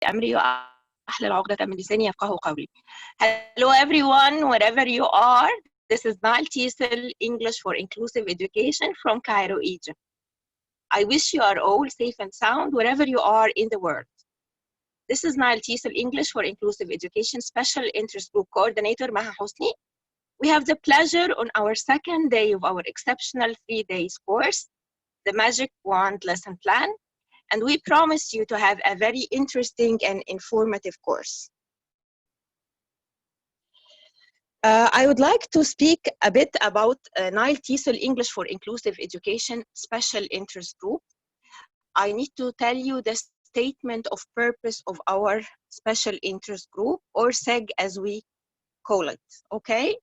أمري وأحلل عقدة من لساني يفقهوا قولي. Hello everyone, wherever you are. This is NILE TESOL English for Inclusive Education from Cairo, Egypt. I wish you are all safe and sound wherever you are in the world. This is NILE TESOL English for Inclusive Education Special Interest Group Coordinator Maha Hosni. We have the pleasure on our second day of our exceptional 3-day course, the Magic Wand Lesson Plan, and we promise you to have a very interesting and informative course. I would like to speak a bit about NILE TESOL English for Inclusive Education Special Interest Group. I need to tell you the statement of purpose of our Special Interest Group, or SEG as we call it, okay?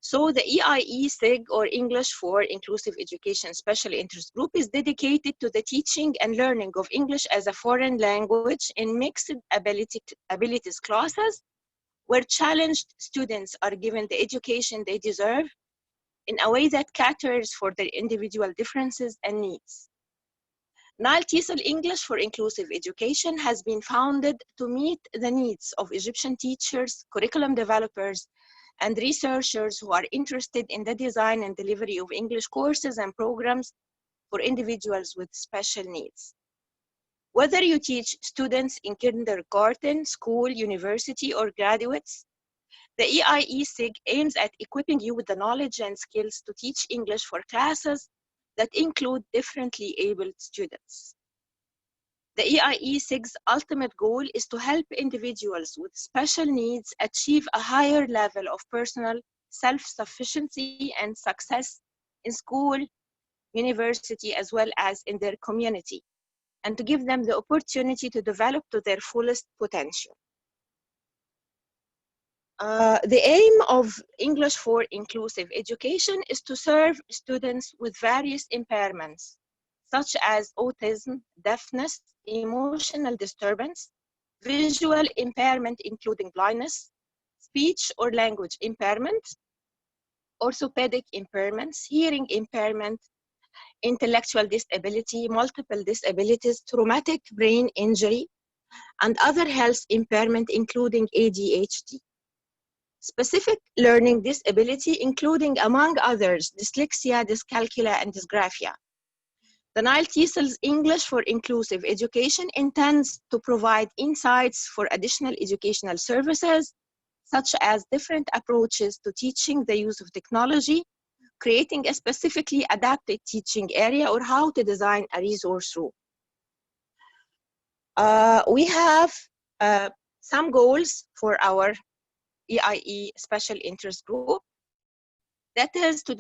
So the EIE SIG, or English for Inclusive Education Special Interest Group, is dedicated to the teaching and learning of English as a foreign language in mixed abilities classes, where challenged students are given the education they deserve in a way that caters for their individual differences and needs. NILE TESOL English for Inclusive Education has been founded to meet the needs of Egyptian teachers, curriculum developers, and researchers who are interested in the design and delivery of English courses and programs for individuals with special needs. Whether you teach students in kindergarten, school, university, or graduates, the EIE SIG aims at equipping you with the knowledge and skills to teach English for classes that include differently abled students. The EIE SIG's ultimate goal is to help individuals with special needs achieve a higher level of personal self-sufficiency and success in school, university, as well as in their community, and to give them the opportunity to develop to their fullest potential. The aim of English for Inclusive Education is to serve students with various impairments, such as autism, deafness, emotional disturbance, visual impairment including blindness, speech or language impairment, orthopedic impairments, hearing impairment, intellectual disability, multiple disabilities, traumatic brain injury, and other health impairment including ADHD. Specific learning disability including, among others, dyslexia, dyscalculia, and dysgraphia. The NILE TESOL's English for Inclusive Education intends to provide insights for additional educational services, such as different approaches to teaching the use of technology, creating a specifically adapted teaching area, or how to design a resource room. We have some goals for our EIE Special Interest Group. That is to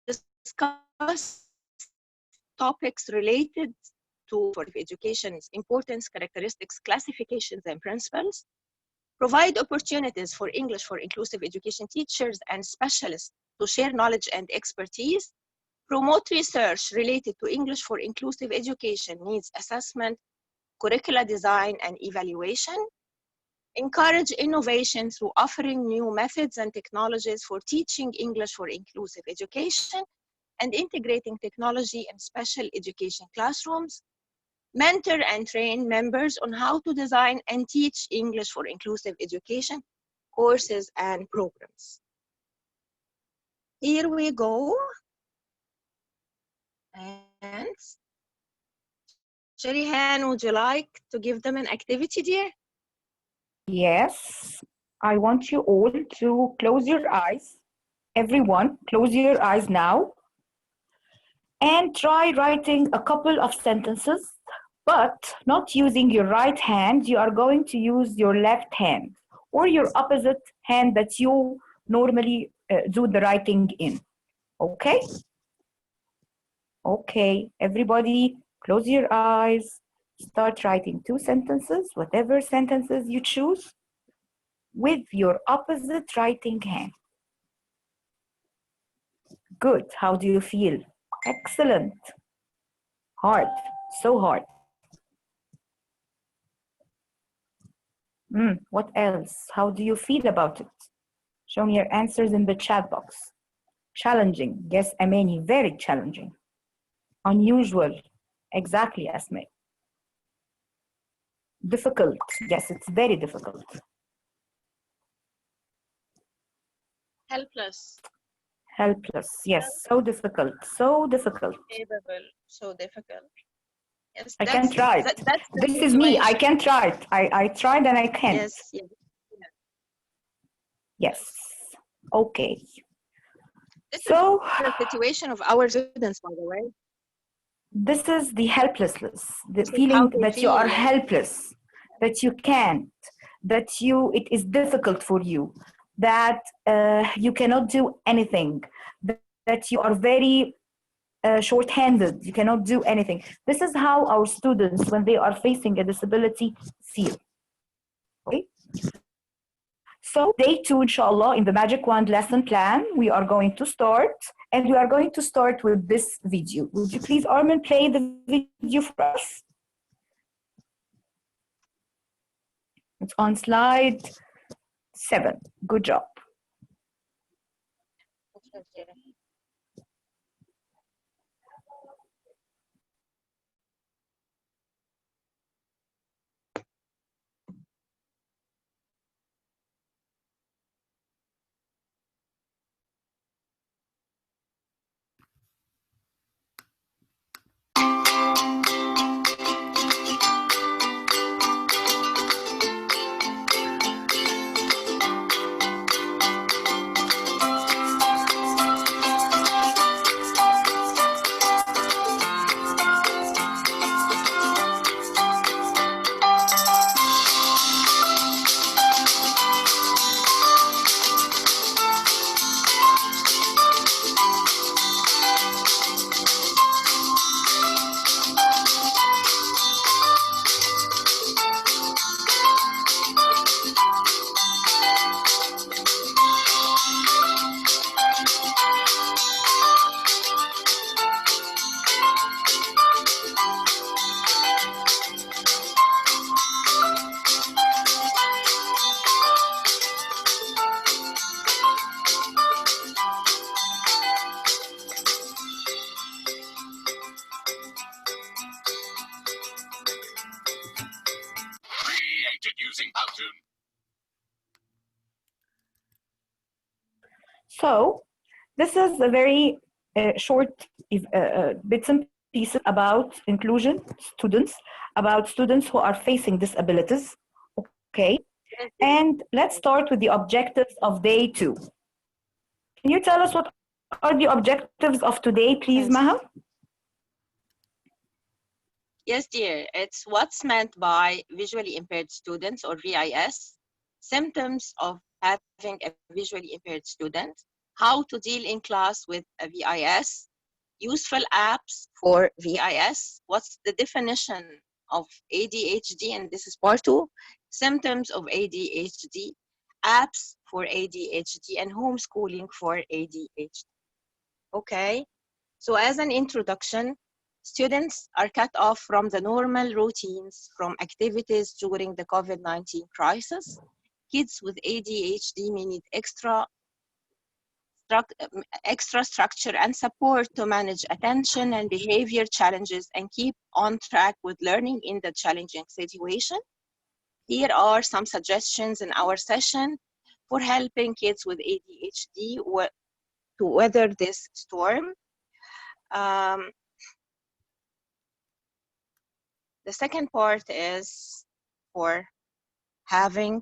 discuss topics related to education's importance, characteristics, classifications, and principles, provide opportunities for English for Inclusive Education teachers and specialists to share knowledge and expertise, promote research related to English for Inclusive Education needs assessment, curricula design, and evaluation, encourage innovation through offering new methods and technologies for teaching English for Inclusive Education, and integrating technology in special education classrooms, mentor and train members on how to design and teach English for Inclusive Education courses and programs. Here we go. And Sherihan, would you like to give them an activity, dear? Yes, I want you all to close your eyes. Everyone, close your eyes now. And try writing a couple of sentences, but not using your right hand. You are going to use your left hand or your opposite hand that you normally do the writing in. Okay? Okay, everybody close your eyes. Start writing 2 sentences, whatever sentences you choose, with your opposite writing hand. Good. How do you feel? Excellent. Hard. So hard. What else? How do you feel about it? Show me your answers in the chat box. Challenging. Yes, Amani, very challenging. Unusual. Exactly, Asma. Difficult. Yes, it's very difficult. Helpless. Helpless. Yes, so difficult. So difficult. Capable. So difficult. Yes, I can't write. that's the This is me. I situation. can't write. I tried and I can't. Yes, yes. Yes. Okay. This is So the situation of our students, by the way. this is the helplessness, the This is how feeling they that you feel, are yeah. helpless, that you can't, that it is difficult for you, that you cannot do anything, that you are very short-handed, you cannot do anything. This is how our students, when they are facing a disability, feel. Okay? So day 2, inshallah, in the Magic Wand lesson plan, we are going to start, and we are going to start with this video. Would you please, Armin, play the video for us? It's on slide 7. Good job. Okay. So this is a very short bits and pieces about inclusion students, about students who are facing disabilities. Okay, and let's start with the objectives of day 2. Can you tell us what are the objectives of today, please, Yes. Maha? Yes, dear. It's what's meant by visually impaired students, or VIS, symptoms of having a visually impaired student, how to deal in class with a VIS, useful apps for VIS, what's the definition of ADHD, and this is part 2, symptoms of ADHD, apps for ADHD, and homeschooling for ADHD. Okay, so as an introduction, students are cut off from the normal routines from activities during the COVID-19 crisis. Kids with ADHD may need extra structure and support to manage attention and behavior challenges and keep on track with learning in the challenging situation. Here are some suggestions in our session for helping kids with ADHD to weather this storm. The second part is for having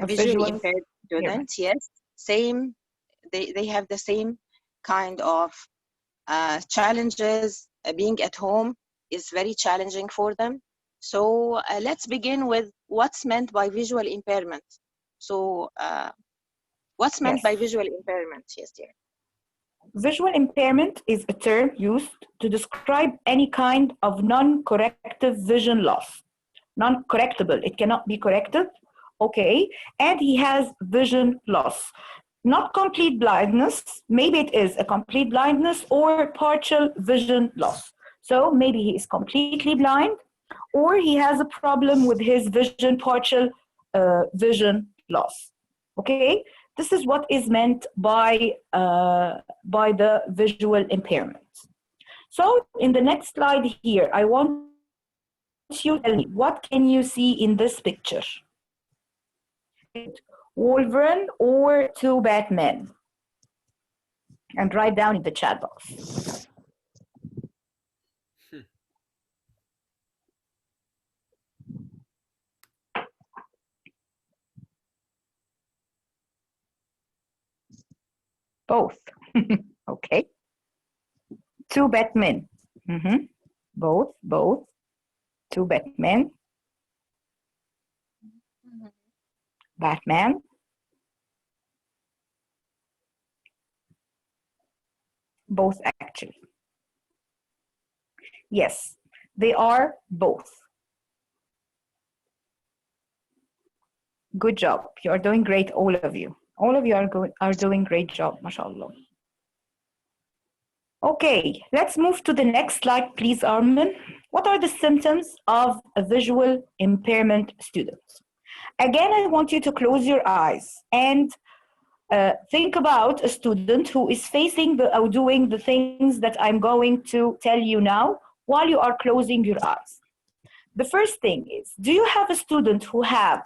a visually impaired student. Yes, same. They have the same kind of challenges. Being at home is very challenging for them. So let's begin with what's meant by visual impairment. So what's meant by visual impairment? Yes, dear. Visual impairment is a term used to describe any kind of non-corrective vision loss. Non-correctable, it cannot be corrected, okay? And he has vision loss. Not complete blindness, maybe it is a complete blindness or partial vision loss. So maybe he is completely blind, or he has a problem with his vision, partial vision loss, okay? This is what is meant by the visual impairment. So in the next slide here, I want to you tell me, what can you see in this picture? Wolverine or two Batmen? And write down in the chat box. Both. Okay. Two Batmen. Both. Two Batmen. Batman. Both, actually. Yes, they are both. Good job. You are doing great, all of you. All of you are doing great job, mashallah. Okay, let's move to the next slide, please, Armin. What are the symptoms of a visual impairment student? Again, I want you to close your eyes and think about a student who is facing or doing the things that I'm going to tell you now while you are closing your eyes. The first thing is, do you have a student who have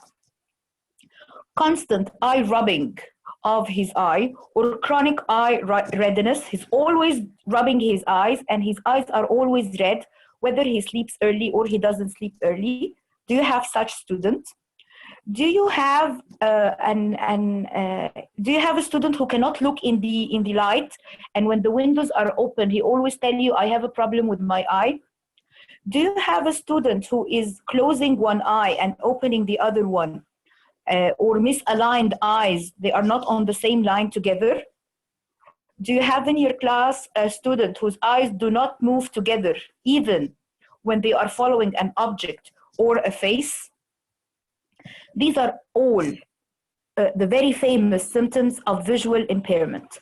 constant eye rubbing of his eye or chronic eye redness? He's always rubbing his eyes and his eyes are always red, whether he sleeps early or he doesn't sleep early. Do you have such student? Do you have do you have a student who cannot look in the light, and when the windows are open, he always tell you, I have a problem with my eye? Do you have a student who is closing one eye and opening the other one, or misaligned eyes? They are not on the same line together. Do you have in your class a student whose eyes do not move together, even when they are following an object or a face? These are all the very famous symptoms of visual impairment.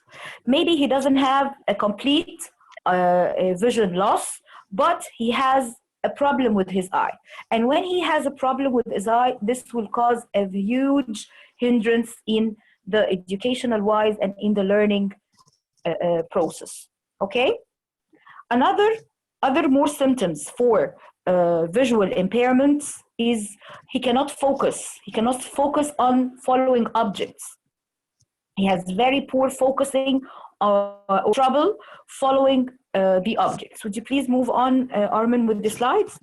Maybe he doesn't have a complete vision loss, but he has a problem with his eye. And when he has a problem with his eye, this will cause a huge hindrance in the educational wise and in the learning process. Okay? Other more symptoms for visual impairments is he cannot focus. He cannot focus on following objects. He has very poor focusing or trouble following the objects. Would you please move on, Armin, with the slides?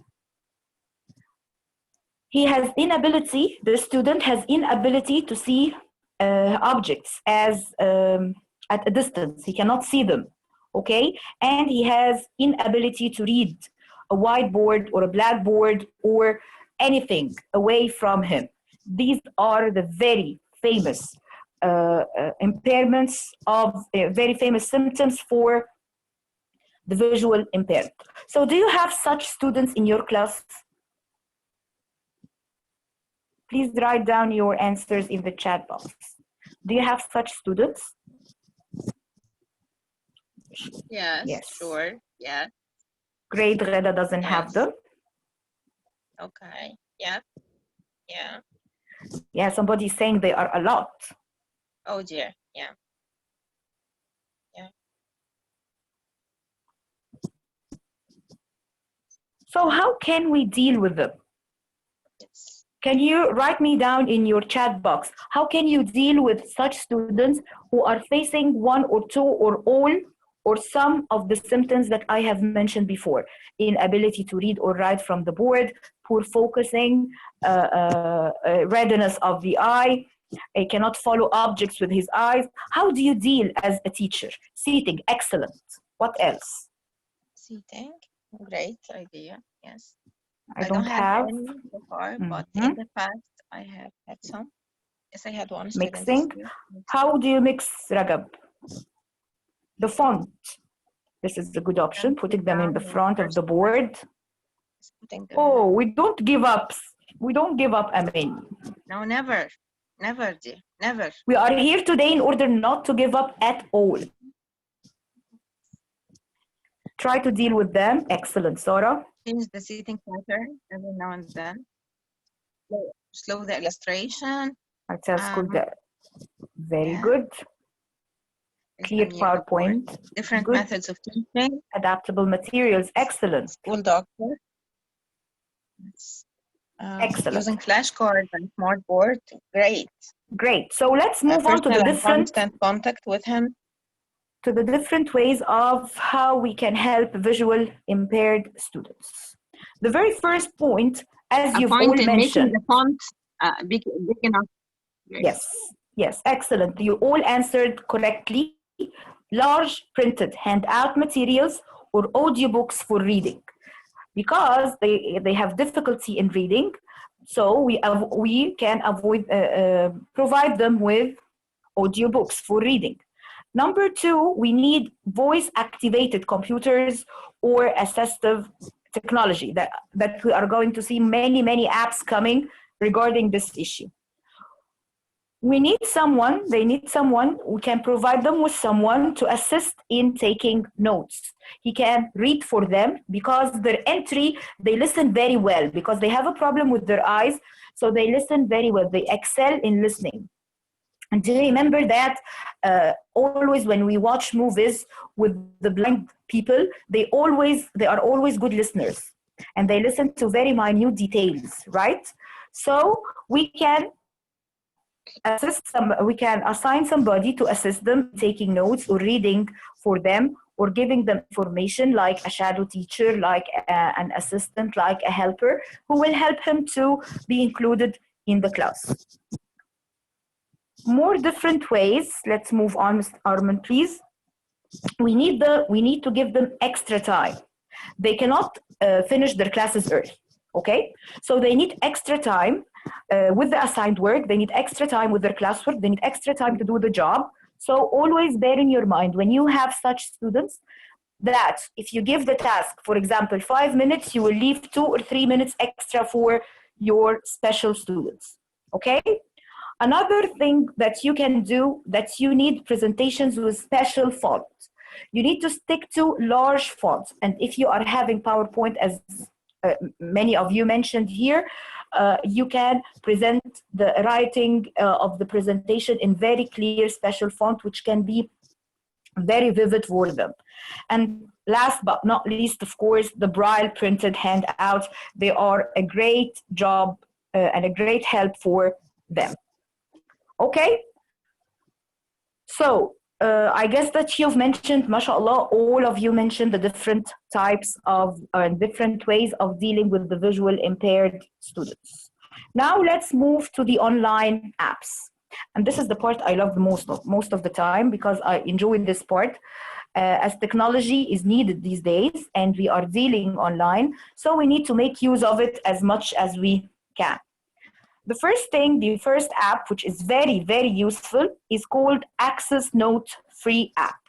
He has inability, the student has inability to see objects as at a distance. He cannot see them, okay? And he has inability to read a whiteboard or a blackboard or anything away from him. These are the very famous impairments of very famous symptoms for the visual impairment. So do you have such students in your class? Please write down your answers in the chat box. Do you have such students? Yes. Sure. Yeah. Great, Ghada doesn't have them. Okay. Yeah. Yeah. Yeah, somebody's saying they are a lot. Oh dear. Yeah. Yeah. So how can we deal with them? Can you write me down in your chat box? How can you deal with such students who are facing one or two or all or some of the symptoms that I have mentioned before? Inability to read or write from the board, poor focusing, redness of the eye, he cannot follow objects with his eyes. How do you deal as a teacher? Seating, excellent. What else? Seating, great idea, yes. I don't have any so far, but in the past I have had some. Yes, I had one student. Mixing. How do you mix, Ragab? The font. This is a good option, putting them in the front of the board. Oh, we don't give up. We don't give up, Amin. No, never. Never, dear. Never. We are here today in order not to give up at all. Try to deal with them. Excellent, Sora. Change the seating pattern every now and then. Slow the illustration. That's good. Very good. Clear PowerPoint. Different methods of teaching. Adaptable materials. Excellent. School doctor. Yes. Excellent. Using flashcards and smartboard, great. Great. So let's move on to Personal the and different constant contact with him. ways of how we can help visual impaired students. The very first point, as A you've all point in making mentioned, the font big enough. yes, yes, excellent. You all answered correctly. Large printed handout materials or audiobooks for reading, because they have difficulty in reading. So we can avoid provide them with audiobooks for reading. Number two, we need voice activated computers or assistive technology that we are going to see many apps coming regarding this issue. They need someone, we can provide them with someone to assist in taking notes. He can read for them, because their entry, they listen very well because they have a problem with their eyes. So they listen very well. They excel in listening. And do you remember that always when we watch movies with the blind people, they are always good listeners, and they listen to very minute details, right? So we can assign somebody to assist them taking notes or reading for them, or giving them information, like a shadow teacher, like an assistant, like a helper, who will help him to be included in the class. More different ways. Let's move on, Mr. Arman, please. We need to give them extra time. They cannot finish their classes early. Okay, so they need extra time with the assigned work. They need extra time with their classwork. They need extra time to do the job. So always bear in your mind, when you have such students, that if you give the task, for example, 5 minutes, you will leave 2 or 3 minutes extra for your special students. Okay. Another thing that you can do, that you need presentations with special fonts. You need to stick to large fonts. And if you are having PowerPoint, as many of you mentioned here, you can present the writing of the presentation in very clear special font, which can be very vivid for them. And last but not least, of course, the Braille printed handouts. They are a great job and a great help for them. Okay, so I guess that you've mentioned, mashallah, all of you mentioned the different types of different ways of dealing with the visual impaired students. Now let's move to the online apps. And this is the part I love the most of the time, because I enjoy this part. As technology is needed these days and we are dealing online, so we need to make use of it as much as we can. The first app, which is very useful, is called Access Note Free app.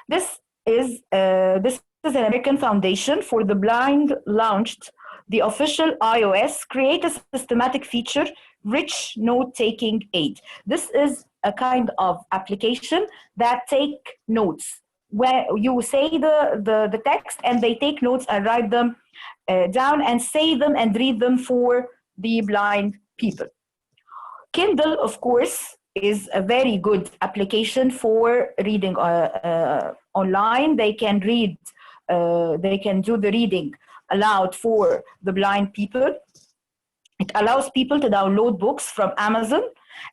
This is an American foundation for the blind launched the official iOS Create a Systematic Feature Rich Note-Taking Aid. This is a kind of application that take notes, where you say the text and they take notes and write them down and say them and read them for the blind people. Kindle, of course, is a very good application for reading online. They can read, they can do the reading aloud for the blind people. It allows people to download books from Amazon,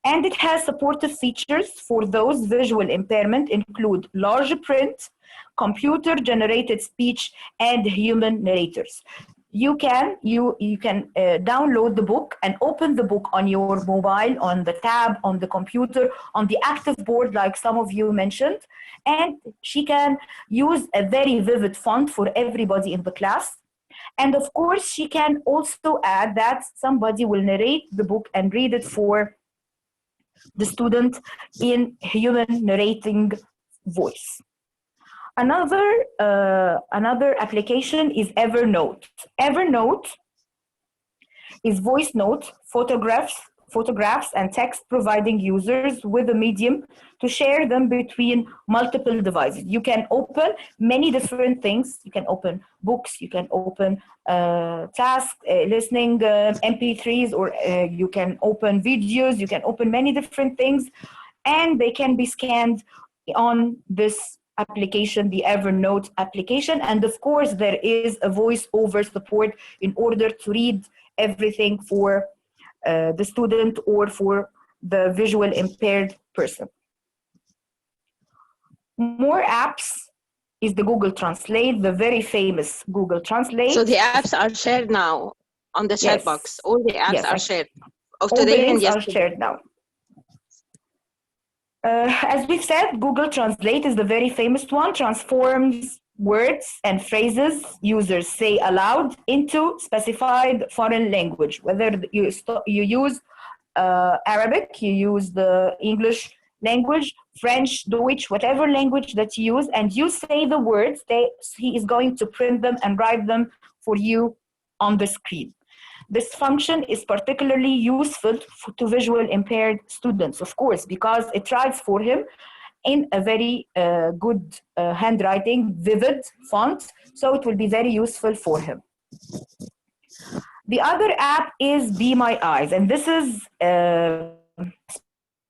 and it has supportive features for those visual impairment, include large print, computer-generated speech, and human narrators. You can download the book and open the book on your mobile, on the tab, on the computer, on the active board, like some of you mentioned. And she can use a very vivid font for everybody in the class. And of course, she can also add that somebody will narrate the book and read it for the student in human narrating voice. Another application is Evernote. Evernote is voice note, photographs and text, providing users with a medium to share them between multiple devices. You can open many different things. You can open books, you can open tasks, listening MP3s, or you can open videos, you can open many different things, and they can be scanned on this application, the Evernote application. And of course, there is a voice-over support in order to read everything for the student or for the visual impaired person. More apps is the Google Translate, the very famous Google Translate. So the apps are shared now on the chat box. All the apps are shared. Of all today the links and are shared now. As we've said, Google Translate is the very famous one, transforms words and phrases users say aloud into specified foreign language. Whether you use Arabic, you use the English language, French, Deutsch, whatever language that you use, and you say the words, he is going to print them and write them for you on the screen. This function is particularly useful to visual impaired students, of course, because it writes for him in a very good handwriting, vivid font, so it will be very useful for him. The other app is Be My Eyes, and this is a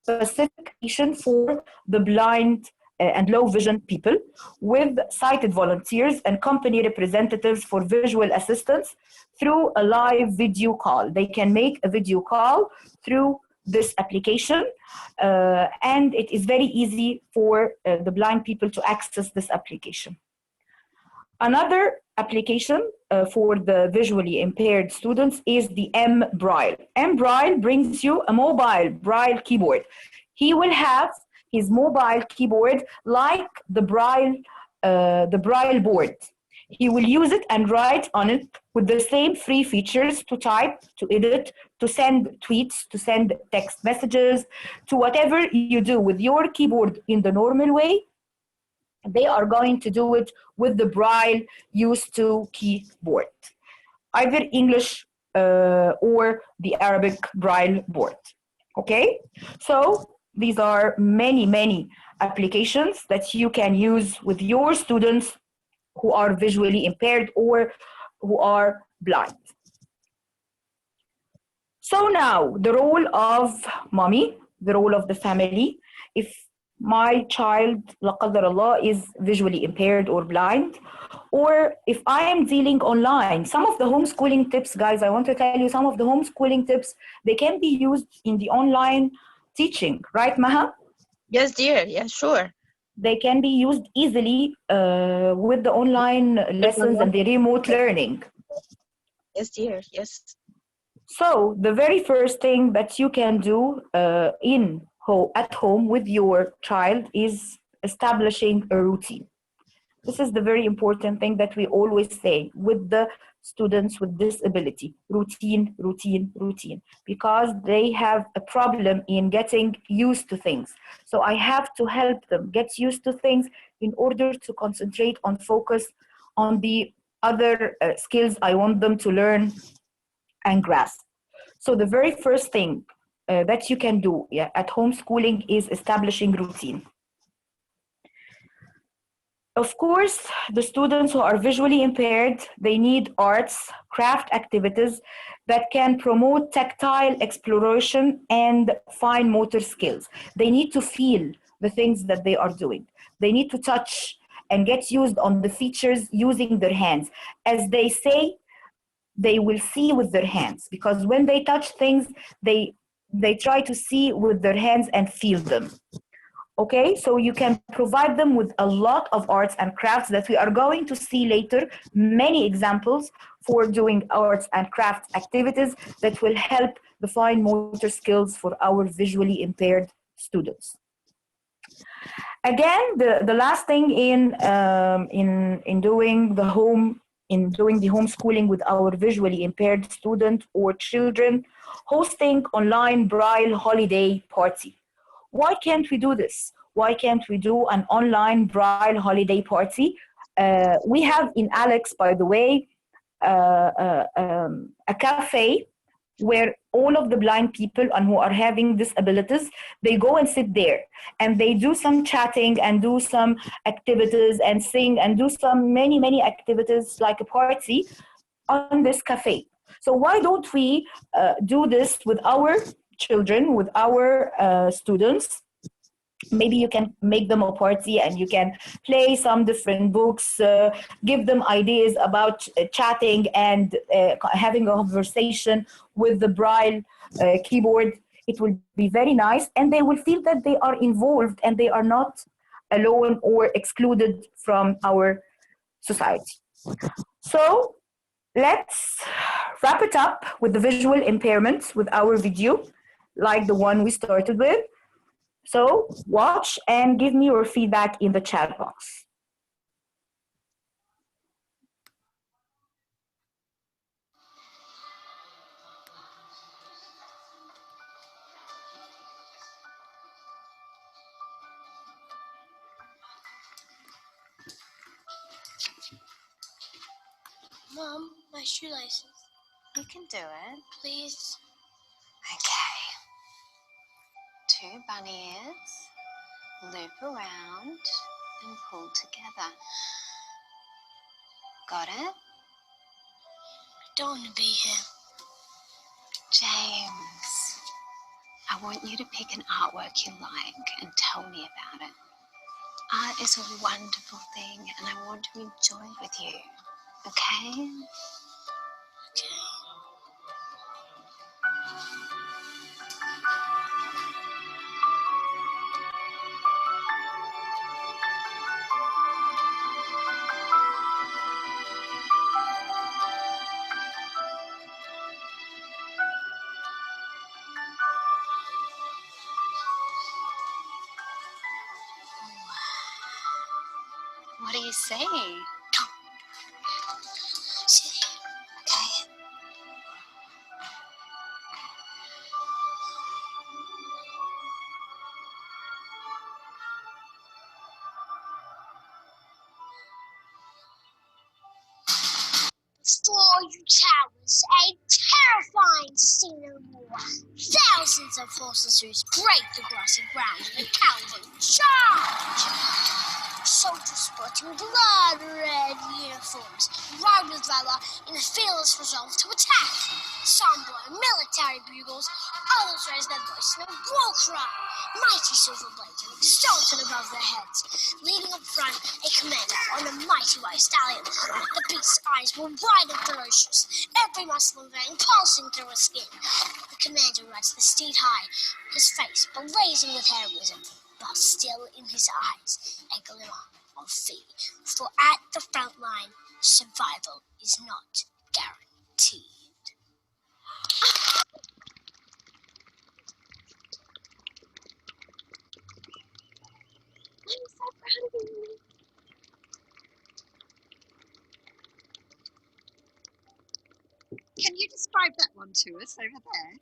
specific application for the blind and low vision people with sighted volunteers and company representatives for visual assistance through a live video call. They can make a video call through this application, and it is very easy for the blind people to access this application. Another application for the visually impaired students is the M-Braille. M-Braille brings you a mobile Braille keyboard. He will have his mobile keyboard like the Braille board. He will use it and write on it with the same free features to type, to edit, to send tweets, to send text messages, to whatever you do with your keyboard in the normal way. They are going to do it with the Braille used to keyboard, either English or the Arabic Braille board. Okay, so these are many applications that you can use with your students who are visually impaired or who are blind. So now the role of mommy, the role of the family. If my child, la qadar Allah, is visually impaired or blind, or if I am dealing online, some of the homeschooling tips, guys, I want to tell you some of the homeschooling tips, they can be used in the online teaching, right, Maha? Yes, dear. Yeah, sure. They can be used easily with the online lessons and the remote learning. Yes, dear. Yes. So the very first thing that you can do at home with your child is establishing a routine. This is the very important thing that we always say with the students with disability: routine, routine, routine, because they have a problem in getting used to things. So I have to help them get used to things in order to concentrate on focus on the other skills I want them to learn and grasp. So the very first thing that you can do at homeschooling is establishing routine. Of course, the students who are visually impaired, they need arts, craft activities that can promote tactile exploration and fine motor skills. They need to feel the things that they are doing. They need to touch and get used on the features using their hands. As they say, they will see with their hands, because when they touch things, they try to see with their hands and feel them. Okay, so you can provide them with a lot of arts and crafts that we are going to see later, many examples for doing arts and craft activities that will help the fine motor skills for our visually impaired students. Again, the last thing in doing the homeschooling with our visually impaired student or children, hosting online Braille holiday party. Why can't we do this? Why can't we do an online Braille holiday party? We have in Alex, by the way, a cafe where all of the blind people and who are having disabilities, they go and sit there and they do some chatting and do some activities and sing and do some many activities like a party on this cafe. So why don't we do this with our children, with our students, maybe you can make them a party and you can play some different books, give them ideas about chatting and having a conversation with the braille keyboard. It will be very nice, and they will feel that they are involved and they are not alone or excluded from our society. So let's wrap it up with the visual impairments with our video, like the one we started with. So watch and give me your feedback in the chat box. Mom, my shoelaces. You can do it. Please. Okay. 2 bunny ears, loop around and pull together. Got it? I don't want to be here. James, I want you to pick an artwork you like and tell me about it. Art is a wonderful thing and I want to enjoy it with you. Okay? Okay. What do you see? See? Okay. Before you towers a terrifying scene of war. Thousands of horses break the grassy ground in a cavalry charge. Soldiers sporting blood-red uniforms ride with valor in a fearless resolve to attack. Some blow military bugles, others raise their voice in a war cry. Mighty silver blades are exalted above their heads. Leading up front, a commander on a mighty white stallion. The beast's eyes were wide and ferocious, every muscle and vein pulsing through his skin. The commander rides the steed high, his face blazing with heroism, but still in his eyes a glimmer of fear. For at the front line, survival is not guaranteed. I'm so proud of you. Can you describe that one to us over there?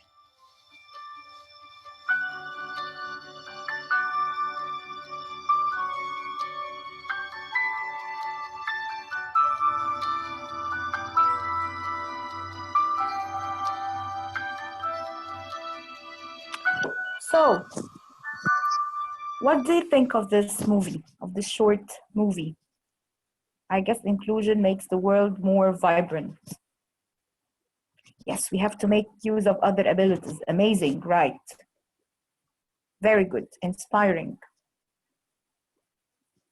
So, what do you think of this movie, of this short movie? I guess inclusion makes the world more vibrant. Yes, we have to make use of other abilities. Amazing, right? Very good, inspiring.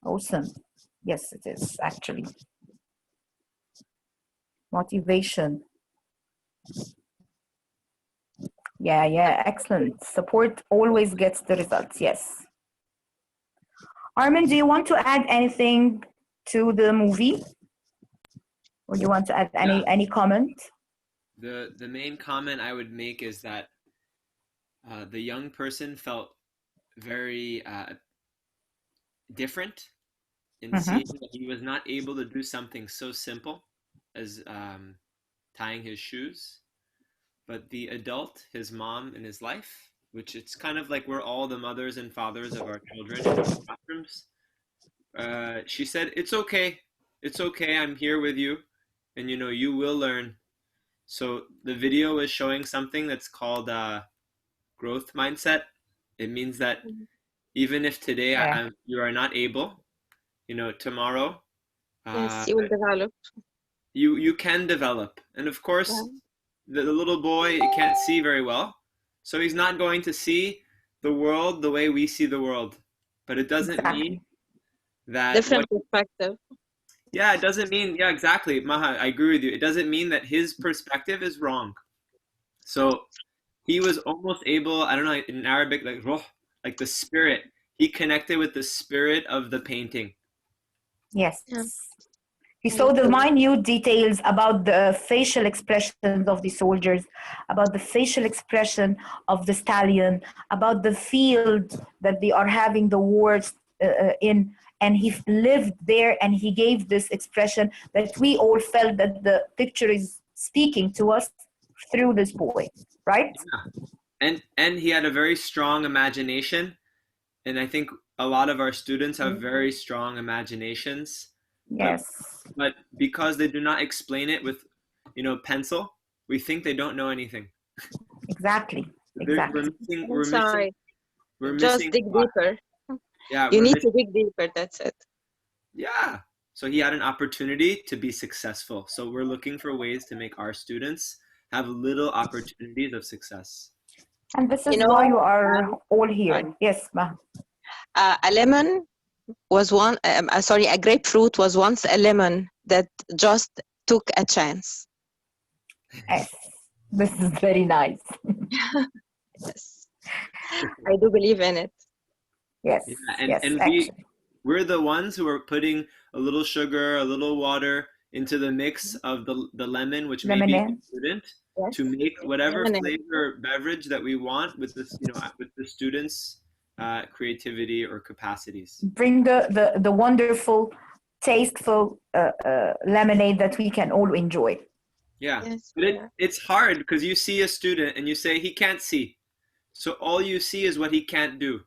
Awesome. Yes, it is actually. Motivation. Yeah, excellent. Support always gets the results, yes. Armin, do you want to add anything to the movie? Or do you want to add any comment? The main comment I would make is that the young person felt very different in seeing that he was not able to do something so simple as tying his shoes. But the adult, his mom in his life, which it's kind of like we're all the mothers and fathers of our children in our classrooms. She said, it's okay, I'm here with you, and you will learn. So the video is showing something that's called growth mindset. It means that even if today you are not able, tomorrow Yes, you will develop. You can develop. And of course, the little boy can't see very well, so he's not going to see the world the way we see the world. but it doesn't mean that Different perspective. yeah, it doesn't mean, yeah, exactly, Maha, I agree with you. It doesn't mean that his perspective is wrong. So he was almost able, I don't know, in Arabic, like ruh, like the spirit. He connected with the spirit of the painting. Yes. Yeah. He saw the minute details about the facial expressions of the soldiers, about the facial expression of the stallion, about the field that they are having the wars in. And he lived there and he gave this expression that we all felt that the picture is speaking to us through this boy, right? Yeah. And he had a very strong imagination. And I think a lot of our students have very strong imaginations. Yes. But because they do not explain it with, pencil, we think they don't know anything. Exactly. Exactly. We're missing Just dig deeper. Yeah, You need to dig deeper. That's it. Yeah. So he had an opportunity to be successful. So we're looking for ways to make our students have little opportunities of success. And this is why you are all here. Yes, Ma. A lemon was one. A grapefruit was once a lemon that just took a chance. Yes, this is very nice. Yes, I do believe in it. Yes, yeah, and we're the ones who are putting a little sugar, a little water into the mix of the lemon, which may be the student, to make whatever flavor beverage that we want with this, with the students' creativity or capacities. Bring the wonderful, tasteful lemonade that we can all enjoy. Yeah, yes, but it's hard because you see a student and you say he can't see, so all you see is what he can't do.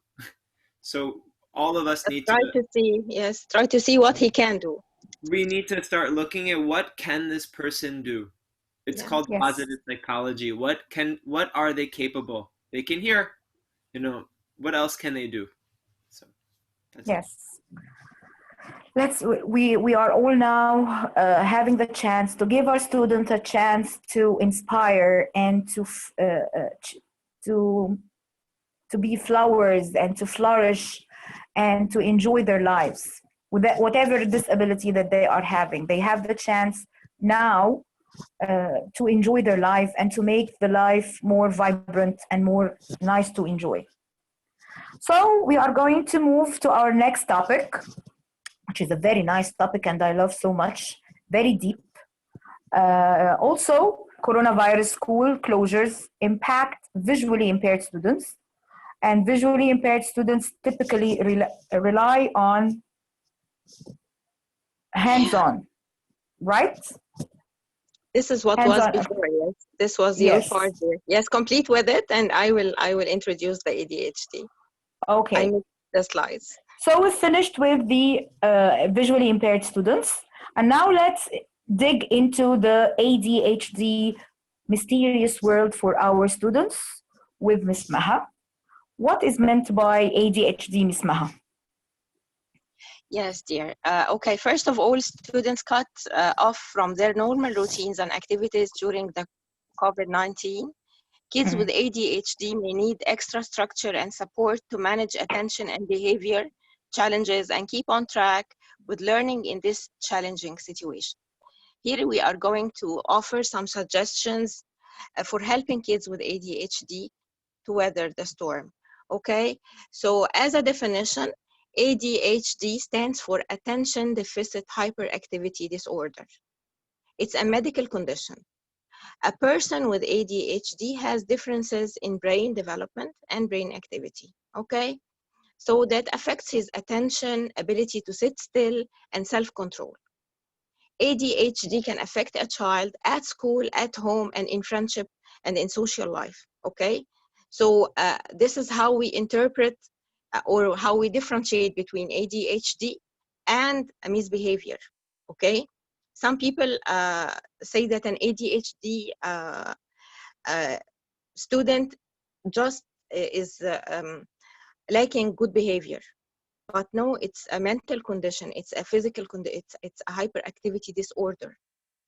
So all of us need try to see. Yes, try to see what he can do. We need to start looking at what can this person do. It's called positive psychology. What are they capable? They can hear. What else can they do? So yes. We are all now having the chance to give our students a chance to inspire and to be flowers and to flourish and to enjoy their lives with whatever disability that they are having. They have the chance now to enjoy their life and to make the life more vibrant and more nice to enjoy. So we are going to move to our next topic, which is a very nice topic and I love so much, very deep. Also, coronavirus school closures impact visually impaired students, and visually impaired students typically rely on hands-on, right? This is what was before, yes. This was your part there. Yes, complete with it, and I will introduce the ADHD. Okay. I missed the slides. So we finished with the visually impaired students, and now let's dig into the ADHD mysterious world for our students with Ms. Maha. What is meant by ADHD, Ms. Maha? Yes, dear. Okay, first of all, students cut off from their normal routines and activities during the COVID-19. Kids with ADHD may need extra structure and support to manage attention and behavior challenges and keep on track with learning in this challenging situation. Here we are going to offer some suggestions for helping kids with ADHD to weather the storm. Okay, so as a definition, ADHD stands for Attention Deficit Hyperactivity Disorder. It's a medical condition. A person with ADHD has differences in brain development and brain activity, okay? So that affects his attention, ability to sit still, and self-control. ADHD can affect a child at school, at home, and in friendship and in social life, okay? So this is how we interpret or how we differentiate between ADHD and a misbehavior, okay? Some people say that an ADHD student just is lacking good behavior. But no, it's a mental condition. It's a physical condition. It's a hyperactivity disorder.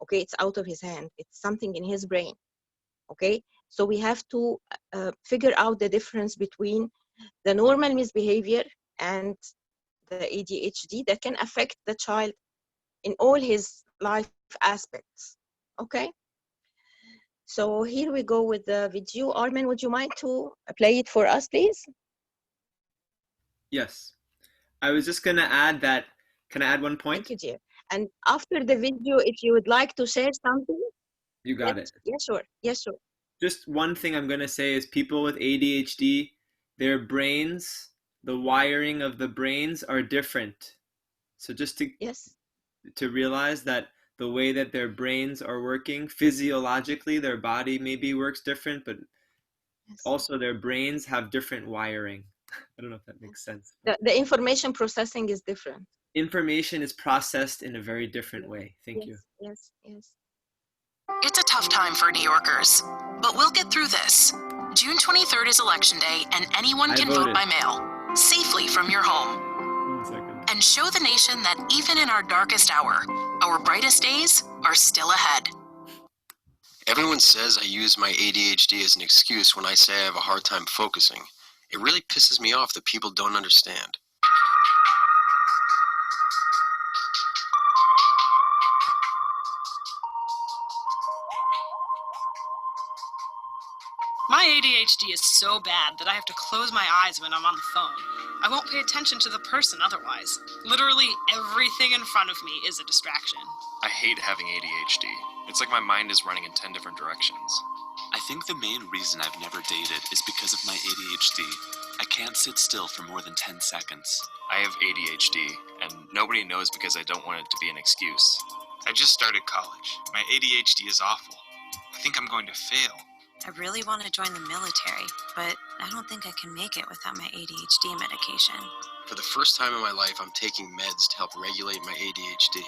Okay, it's out of his hand. It's something in his brain. Okay, so we have to figure out the difference between the normal misbehavior and the ADHD that can affect the child in all his life aspects. Okay, so here we go with the video. Armin, would you mind to play it for us, please? Yes. I was just going to add that. Can I add one point? Thank you, dear. And after the video, if you would like to share something. You got it. Yes, sure. Yes, sure. Just one thing I'm going to say is people with ADHD, their brains, the wiring of the brains are different. So just to realize that the way that their brains are working physiologically, their body maybe works different, but also their brains have different wiring. I don't know if that makes sense. The information processing is different. Information is processed in a very different way. Thank you. Yes, yes. It's a tough time for New Yorkers, but we'll get through this. June 23rd is Election Day, and anyone can vote by mail, safely from your home. 1 second. And show the nation that even in our darkest hour, our brightest days are still ahead. Everyone says I use my ADHD as an excuse when I say I have a hard time focusing. It really pisses me off that people don't understand. My ADHD is so bad that I have to close my eyes when I'm on the phone. I won't pay attention to the person otherwise. Literally everything in front of me is a distraction. I hate having ADHD. It's like my mind is running in 10 different directions. I think the main reason I've never dated is because of my ADHD. I can't sit still for more than 10 seconds. I have ADHD, and nobody knows because I don't want it to be an excuse. I just started college. My ADHD is awful. I think I'm going to fail. I really want to join the military, but I don't think I can make it without my ADHD medication. For the first time in my life, I'm taking meds to help regulate my ADHD.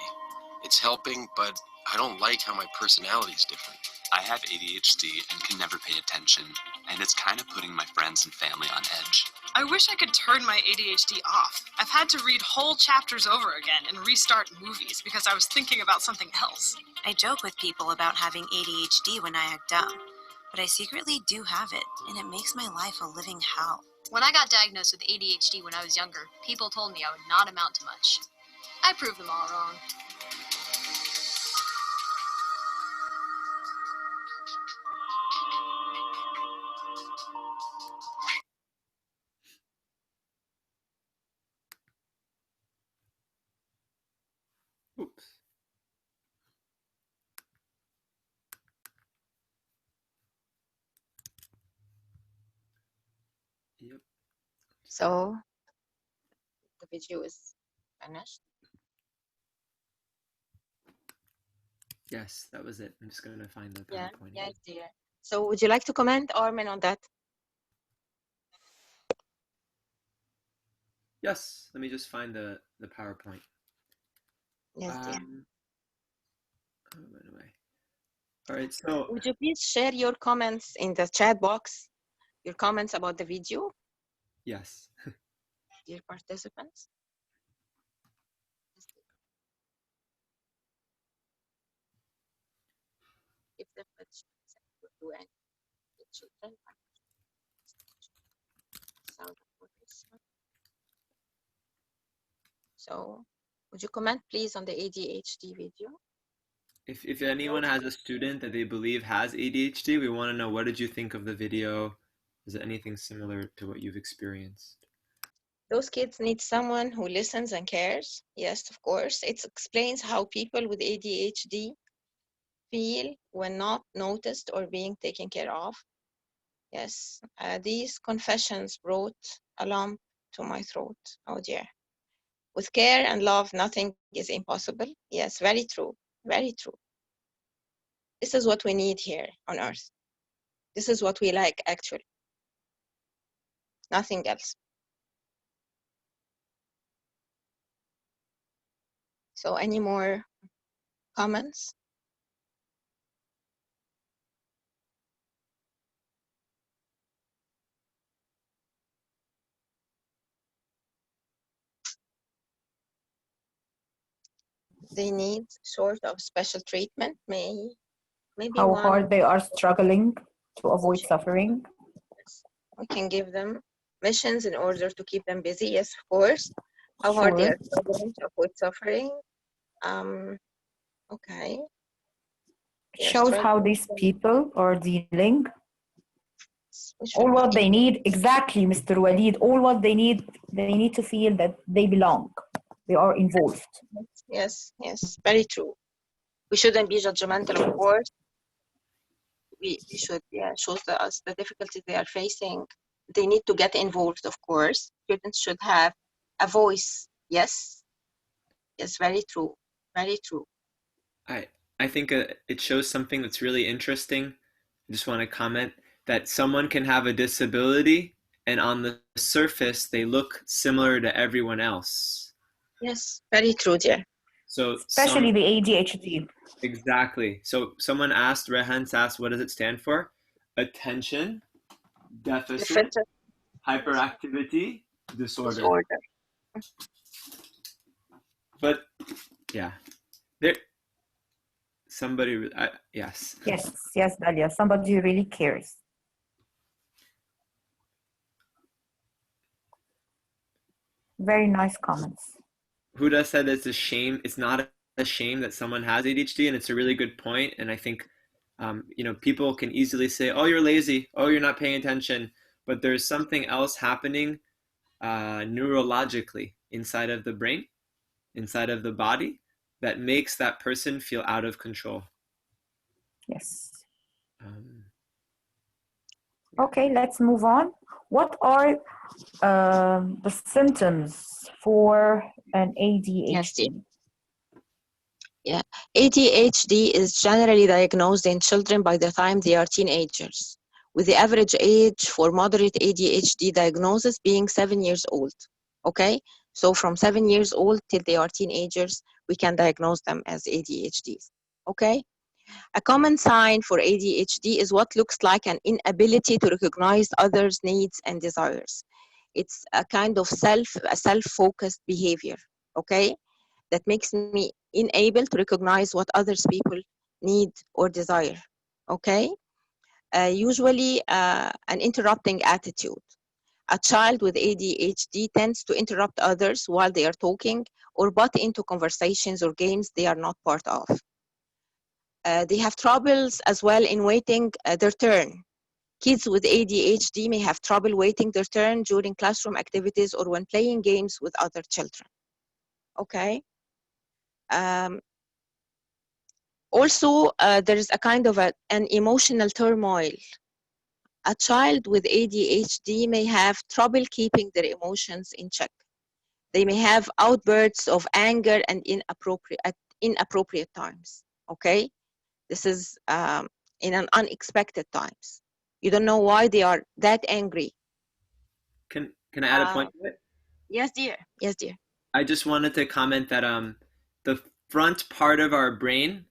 It's helping, but I don't like how my personality is different. I have ADHD and can never pay attention, and it's kind of putting my friends and family on edge. I wish I could turn my ADHD off. I've had to read whole chapters over again and restart movies because I was thinking about something else. I joke with people about having ADHD when I act dumb, but I secretly do have it, and it makes my life a living hell. When I got diagnosed with ADHD when I was younger, people told me I would not amount to much. I proved them all wrong. Oops. Yep. So the video is finished. Yes, that was it. I'm just going to find the PowerPoint. Yes, dear. So would you like to comment, Armin, on that? Yes, let me just find the PowerPoint. Yes, dear. Oh, by the way. All right, so would you please share your comments in the chat box? Your comments about the video? Yes. Dear participants. If the children sound of. So would you comment please on the ADHD video? If anyone has a student that they believe has ADHD, we want to know, what did you think of the video? Is it anything similar to what you've experienced? Those kids need someone who listens and cares. Yes, of course. It explains how people with ADHD feel when not noticed or being taken care of. Yes, these confessions brought a lump to my throat. Oh dear. With care and love, nothing is impossible. Yes, very true. Very true. This is what we need here on earth. This is what we like, actually. Nothing else. So any more comments? They need sort of special treatment, maybe how hard they are struggling to avoid suffering. We can give them missions in order to keep them busy. Yes, of course. How hard they Sure. are struggling to avoid suffering. Okay. It They are shows how struggling. these people are dealing. Which All one? what they need, exactly, Mr. Walid, all what they need to feel that they belong. They are involved. Yes, yes, very true. We shouldn't be judgmental, of course. We should, yeah, shows us the difficulties they are facing. They need to get involved, of course. Students should have a voice. Yes, yes, very true, very true. I think it shows something that's really interesting. I just want to comment that someone can have a disability and on the surface they look similar to everyone else. Yes, very true, dear. So Especially the ADHD. Exactly. So someone asked, Rehans asked, what does it stand for? Attention Deficit Hyperactivity Disorder. But yeah, there. Somebody, yes. Yes, Dalia. Somebody really cares. Very nice comments. Huda said it's a shame. It's not a shame that someone has ADHD, and it's a really good point. And I think, people can easily say, "Oh, you're lazy. Oh, you're not paying attention." But there's something else happening neurologically inside of the brain, inside of the body, that makes that person feel out of control. Yes. Okay, let's move on. What are the symptoms for an ADHD? Yeah, ADHD is generally diagnosed in children by the time they are teenagers, with the average age for moderate ADHD diagnosis being 7 years old. Okay, so from 7 years old till they are teenagers, we can diagnose them as ADHDs. Okay, a common sign for ADHD is what looks like an inability to recognize others' needs and desires. It's a kind of self-focused behavior. Okay, that makes me unable to recognize what others people need or desire. Okay, usually an interrupting attitude. A child with ADHD tends to interrupt others while they are talking or butt into conversations or games they are not part of. They have troubles as well in waiting their turn. Kids with ADHD may have trouble waiting their turn during classroom activities or when playing games with other children. Okay. Also, there is a kind of an emotional turmoil. A child with ADHD may have trouble keeping their emotions in check. They may have outbursts of anger and at inappropriate times. Okay, this is in an unexpected times. You don't know why they are that angry. Can I add a point to it? Yes, dear. Yes, dear. I just wanted to comment that the front part of our brain,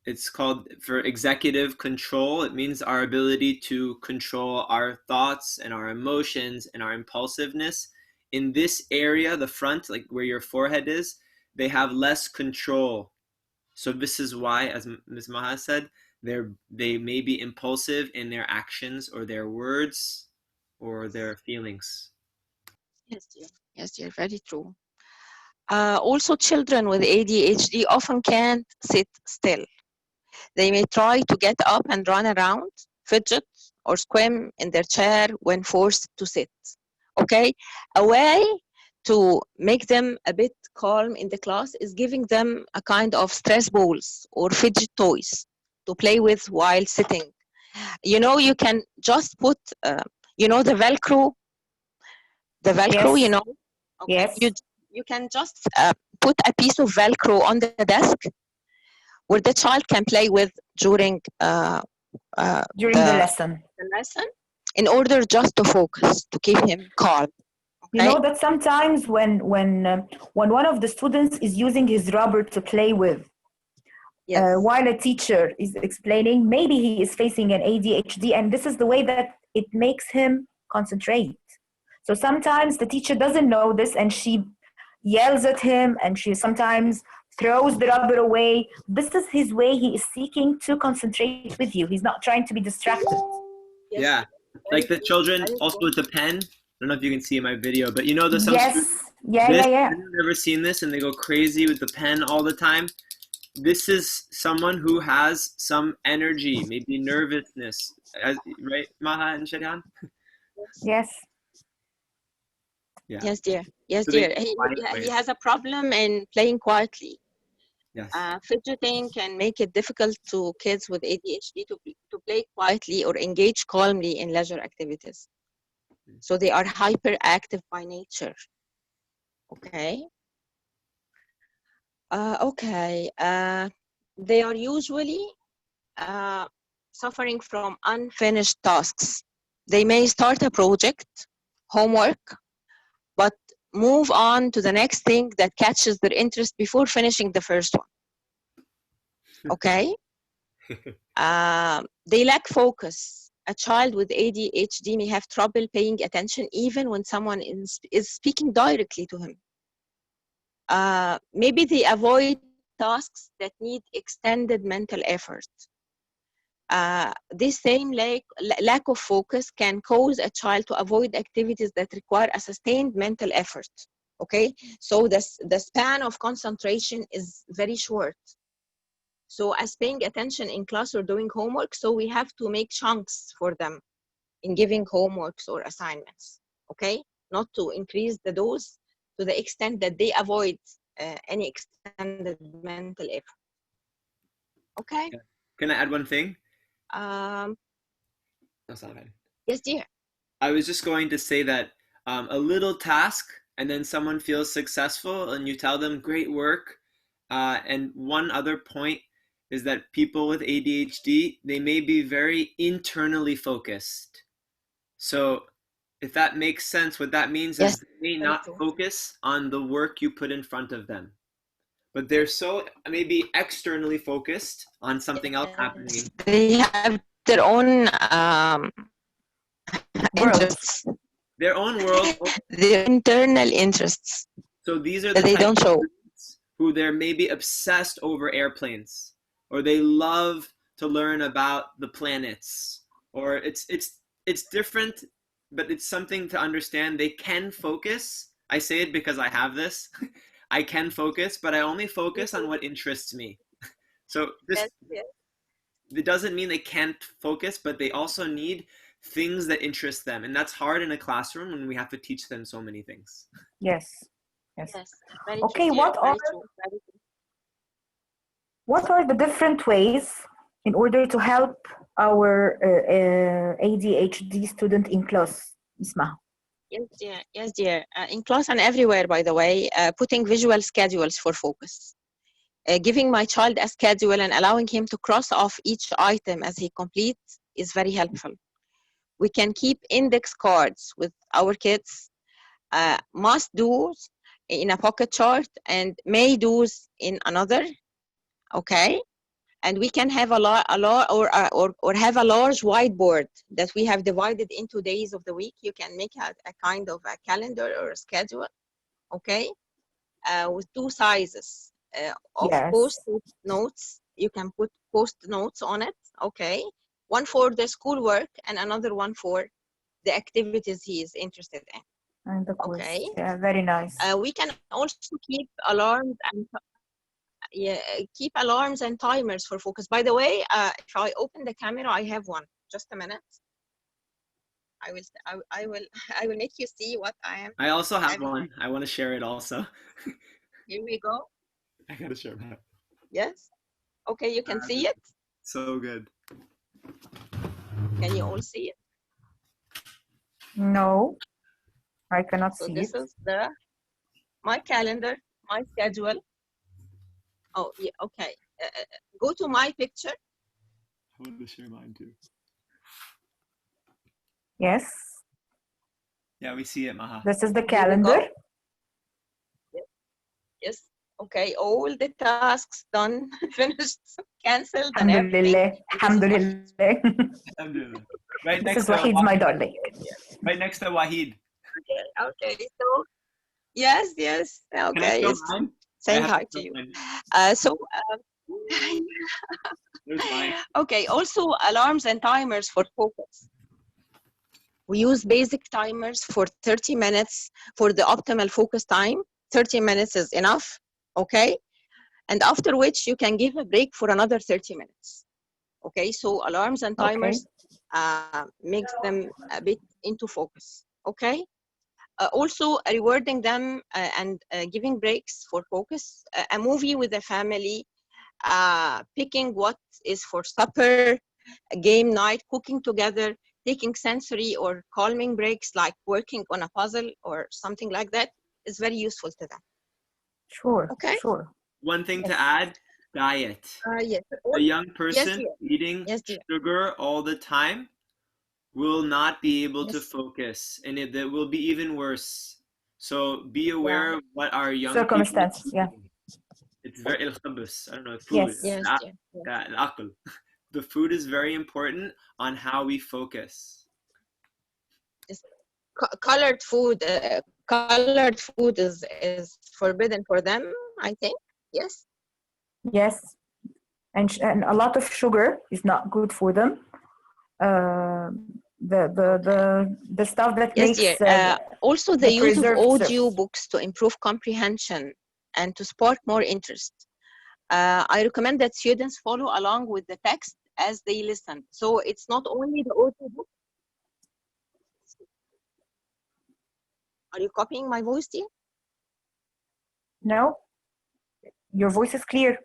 it's called for executive control. It means our ability to control our thoughts and our emotions and our impulsiveness. In this area, the front, like where your forehead is, they have less control. So this is why, as Ms. Maha said, they may be impulsive in their actions or their words or their feelings. Yes, dear. Yes, dear. Very true. Also, children with ADHD often can't sit still. They may try to get up and run around, fidget, or squirm in their chair when forced to sit. Okay? A way to make them a bit calm in the class is giving them a kind of stress balls or fidget toys to play with while sitting. You can just put, the Velcro. The Velcro, Yes. Okay. Yes. You can just put a piece of Velcro on the desk where the child can play with during the lesson. The lesson, in order just to focus, to keep him calm. Okay? You know that sometimes when one of the students is using his rubber to play with, while a teacher is explaining, maybe he is facing an ADHD, and this is the way that it makes him concentrate. So sometimes the teacher doesn't know this, and she yells at him, and she sometimes throws the rubber away. This is his way. He is seeking to concentrate with you. He's not trying to be distracted. Yeah, like the children also with the pen. don't know if you can see in my video, but you know the some Yes. students, Yeah, this, yeah, yeah. I've never seen this, and they go crazy with the pen all the time. This is someone who has some energy, maybe nervousness, right, Maha and Shadhan? Yes. Yeah. Yes, dear. Yes, So they dear. need quiet He ways. has a problem in playing quietly. Yes. Fidgeting can make it difficult to kids with ADHD to play quietly or engage calmly in leisure activities. So they are hyperactive by nature. Okay. Okay. They are usually suffering from unfinished tasks. They may start a project, homework, but move on to the next thing that catches their interest before finishing the first one. Okay? They lack focus. A child with ADHD may have trouble paying attention even when someone is speaking directly to him. Maybe they avoid tasks that need extended mental effort. This same lack of focus can cause a child to avoid activities that require a sustained mental effort. Okay, so the span of concentration is very short. So as paying attention in class or doing homework, so we have to make chunks for them in giving homeworks or assignments. Okay, not to increase the dose to the extent that they avoid any extended mental effort. Okay. Yeah. Can I add one thing? Yes, dear. I was just going to say that a little task, and then someone feels successful, and you tell them great work. And one other point is that people with ADHD, they may be very internally focused. So if that makes sense, what that means is they may not focus on the work you put in front of them. But they're so maybe externally focused on something else happening. They have their own interests. Their own world. Their internal interests. So these are that they don't show. Who they're maybe obsessed over airplanes, or they love to learn about the planets, or it's different, but it's something to understand. They can focus. I say it because I have this. I can focus, but I only focus on what interests me. So this it doesn't mean they can't focus, but they also need things that interest them, and that's hard in a classroom when we have to teach them so many things. Yes. Yes. Very okay, true, what are the different ways in order to help our ADHD student in class, Isma? Yes, dear. Yes, dear. In class and everywhere, by the way, putting visual schedules for focus. Giving my child a schedule and allowing him to cross off each item as he completes is very helpful. We can keep index cards with our kids, must-dos in a pocket chart and may-dos in another. Okay, and we can have or have a large whiteboard that we have divided into days of the week. You can make a kind of a calendar or a schedule. Okay, with two sizes of post-it notes. You can put post notes on it. Okay, one for the schoolwork and another one for the activities he is interested in. And the quiz. Okay. Yeah, very nice. We can also keep alarms and timers for focus. By the way, if I open the camera, I have one. Just a minute. I will make you see what I am. I also have one. I want to share it also. Here we go. I gotta share that. Yes. Okay, you can see it. So good. Can you all see it? No, I cannot see this it. Is my calendar, my schedule. Oh, yeah, okay. Go to my picture. I want to share mine too. Yes. Yeah, we see it, Maha. This is the calendar. Yes. Okay, all the tasks done, finished, cancelled, and Alhamdulillah. everything. Alhamdulillah. Right this next is to Wahid, my darling. Right next to Wahid. Okay. So, yes. Okay. Can I show mine? Saying hi to you. There's mine. Okay. Also, alarms and timers for focus. We use basic timers for 30 minutes for the optimal focus time. 30 minutes is enough, okay? And after which you can give a break for another 30 minutes. Okay, so alarms and timers makes them a bit into focus, okay? Also rewarding them and giving breaks for focus, a movie with the family, picking what is for supper, a game night, cooking together, taking sensory or calming breaks like working on a puzzle or something like that is very useful to them. Sure, okay? Sure. One thing to add, diet. Yes. A young person Yes, eating sugar all the time will not be able to focus, and it will be even worse. So be aware of what our young circumstances, people It's very I don't know, food. Yes. The food is very important on how we focus. Colored food is forbidden for them, I think. Yes. Yes, and a lot of sugar is not good for them. The stuff that makes also the use of audio surface. books to improve comprehension and to spark more interest. I recommend that students follow along with the text as they listen. So it's not only the audio book. Are you copying my voice, dear? No, your voice is clear.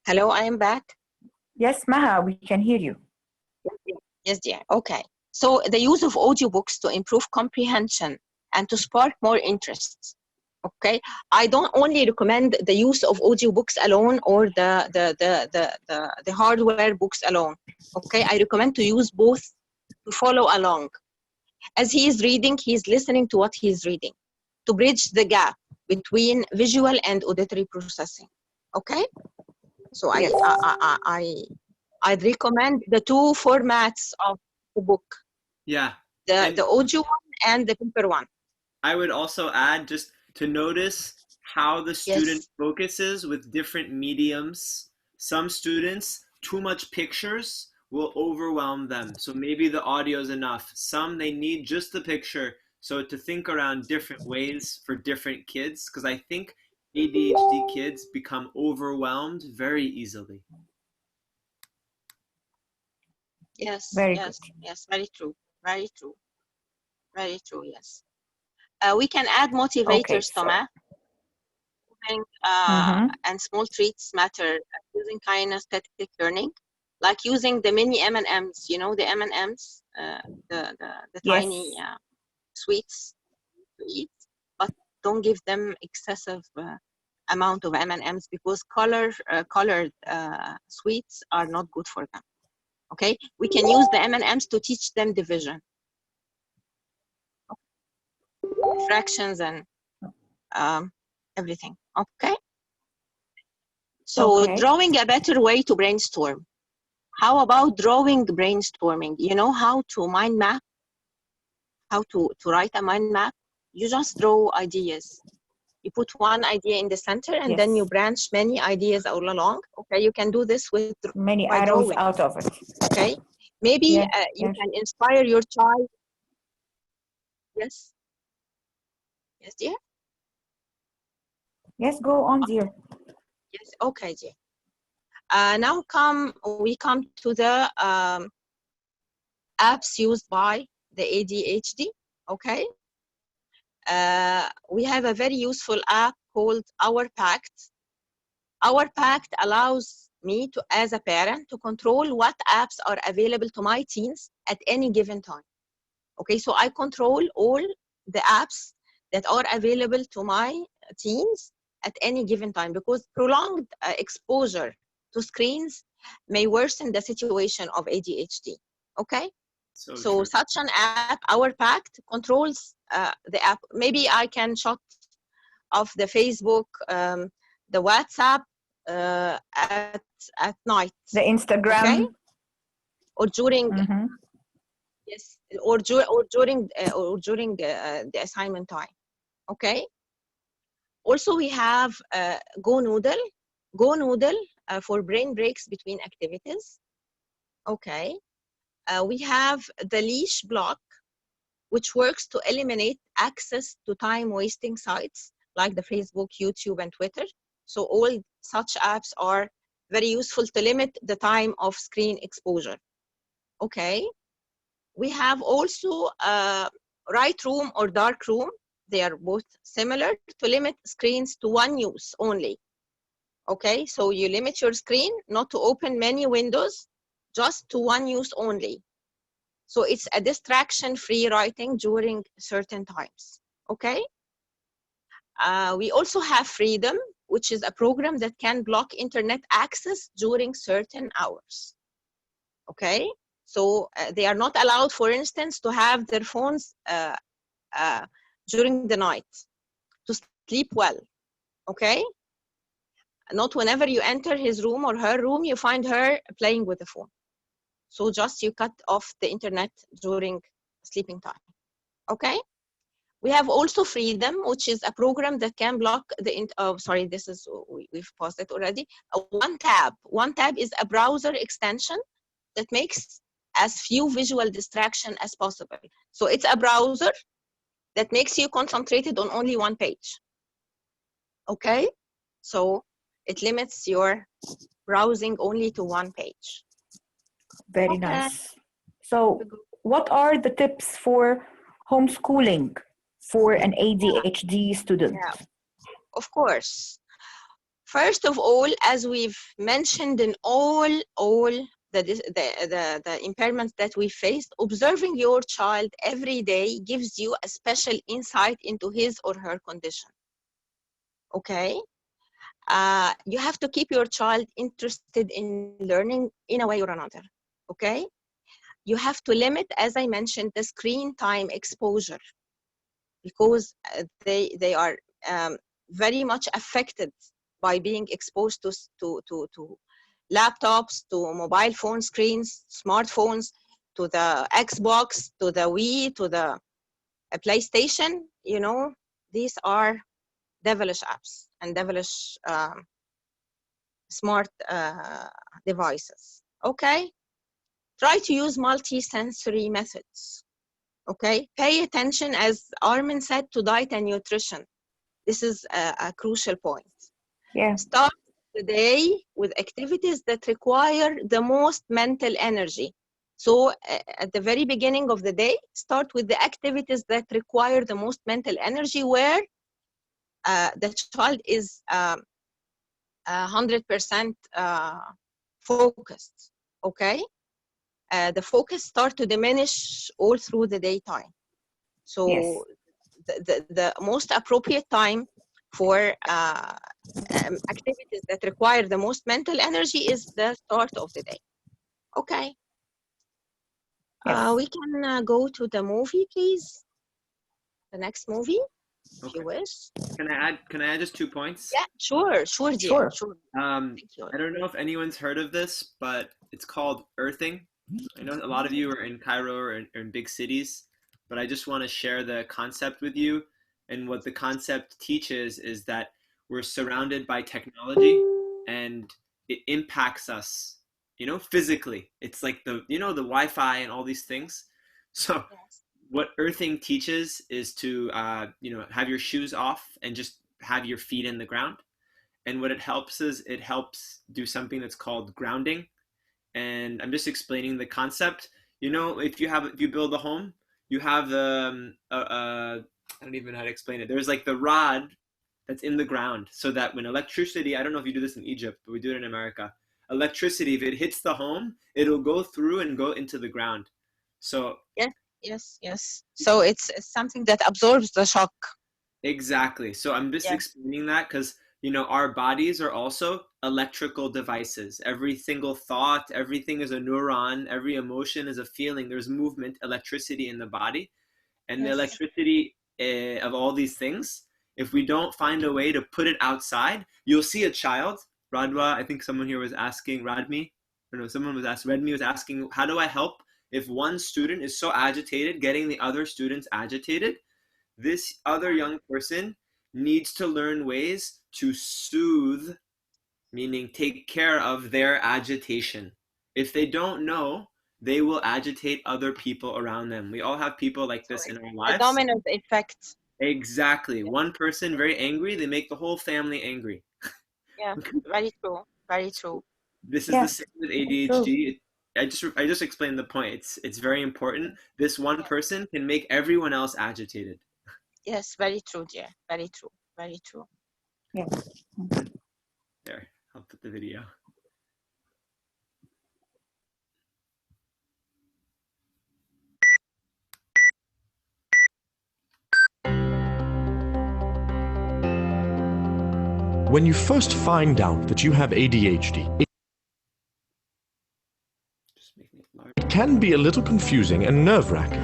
Hello, I am back. Yes, Maha, we can hear you. Yes, dear. Okay. So the use of audiobooks to improve comprehension and to spark more interest. Okay. I don't only recommend the use of audiobooks alone or the hardware books alone. Okay. I recommend to use both to follow along. As he is reading, he is listening to what he is reading to bridge the gap between visual and auditory processing. Okay. So I'd recommend the two formats of the book. Yeah. The audio one and the paper one. I would also add just to notice how the student focuses with different mediums. Some students, too much pictures will overwhelm them. So maybe the audio is enough. Some, they need just the picture. So to think around different ways for different kids, because I think ADHD kids become overwhelmed very easily. Yes, very true. Very true. Very true, yes. We can add motivators, Thomas. And small treats matter, using kinesthetic learning, like using the mini M&Ms, you know, the M&Ms, the tiny sweets to eat, but don't give them excessive amount of M&Ms because colored sweets are not good for them. Okay, we can use the M&Ms to teach them division, fractions, and everything. Okay. So drawing a better way to brainstorm. How about drawing brainstorming? You know how to mind map? How to write a mind map? You just draw ideas. You put one idea in the center and then you branch many ideas all along. Okay, you can do this with many by arrows drawing. out of it. Okay, maybe you can inspire your child. Yes. Yes, dear? Yes, go on, dear. Yes, okay, dear. Now we come to the apps used by the ADHD, okay? We have a very useful app called Our Pact. Our Pact allows me to, as a parent, to control what apps are available to my teens at any given time. Okay, so I control all the apps that are available to my teens at any given time, because prolonged exposure to screens may worsen the situation of ADHD. Okay, so such an app, Our Pact, controls the app. Maybe I can shut off the Facebook, the WhatsApp at night, the Instagram, okay? Or during yes, or during the assignment time. Okay. Also, we have Go Noodle. Go Noodle for brain breaks between activities. Okay. We have the leash block, which works to eliminate access to time-wasting sites like the Facebook, YouTube, and Twitter. So all such apps are very useful to limit the time of screen exposure. Okay. We have also right room or dark room. They are both similar, to limit screens to one use only. Okay, so you limit your screen not to open many windows, just to one use only. So it's a distraction-free writing during certain times. Okay. We also have Freedom, which is a program that can block internet access during certain hours. Okay. So they are not allowed, for instance, to have their phones during the night to sleep well. Okay. Not whenever you enter his room or her room, you find her playing with the phone. So just you cut off the internet during sleeping time. Okay. We have also Freedom, which is a program that can block the, sorry, this is, we've paused it already. One Tab. One Tab is a browser extension that makes as few visual distraction as possible. So it's a browser that makes you concentrated on only one page. Okay. So it limits your browsing only to one page. Very nice. So what are the tips for homeschooling for an ADHD student? Yeah, of course. First of all, as we've mentioned in all the impairments that we faced, observing your child every day gives you a special insight into his or her condition. Okay. You have to keep your child interested in learning in a way or another. Okay. You have to limit, as I mentioned, the screen time exposure, because they are very much affected by being exposed to laptops, to mobile phone screens, smartphones, to the Xbox, to the Wii, to the PlayStation. You know, these are devilish apps and devilish smart devices. Okay. Try to use multi-sensory methods. Okay. Pay attention, as Armin said, to diet and nutrition. This is a crucial point. Yeah. Start the day with activities that require the most mental energy. So at the very beginning of the day, start with the activities that require the most mental energy, where the child is 100% focused. Okay. The focus starts to diminish all through the daytime. So yes. the most appropriate time for activities that require the most mental energy is the start of the day. Okay. Yes. We can go to the movie, please. The next movie, if you wish. Can I add just 2 points? Yeah, sure, dear. Sure. I don't know if anyone's heard of this, but it's called earthing. I know a lot of you are in Cairo or in big cities, but I just want to share the concept with you. And what the concept teaches is that we're surrounded by technology and it impacts us, physically. It's like the Wi-Fi and all these things. So what earthing teaches is to, have your shoes off and just have your feet in the ground. And what it helps is it helps do something that's called grounding. And I'm just explaining the concept. If you build a home, you have the, I don't even know how to explain it. There's like the rod that's in the ground, so that when electricity, I don't know if you do this in Egypt, but we do it in America. Electricity, if it hits the home, it'll go through and go into the ground. So yes. So it's something that absorbs the shock. Exactly. So I'm just explaining that because, our bodies are also electrical devices. Every single thought, everything is a neuron. Every emotion is a feeling. There's movement, electricity in the body. And the electricity of all these things, if we don't find a way to put it outside, you'll see a child. Radwa, I think someone here was asking, Radmi was asking, how do I help if one student is so agitated, getting the other students agitated? This other young person needs to learn ways to soothe meaning take care of their agitation. If they don't know, they will agitate other people around them. We all have people like this in our lives. The domino effect. Exactly. Yeah. One person very angry, they make the whole family angry. Yeah, very true. Very true. This is the same with ADHD. I just explained the point. It's very important. This one person can make everyone else agitated. Yes, very true, dear. Very true. Very true. Yes. There, I'll put the video. When you first find out that you have ADHD, it can be a little confusing and nerve-wracking.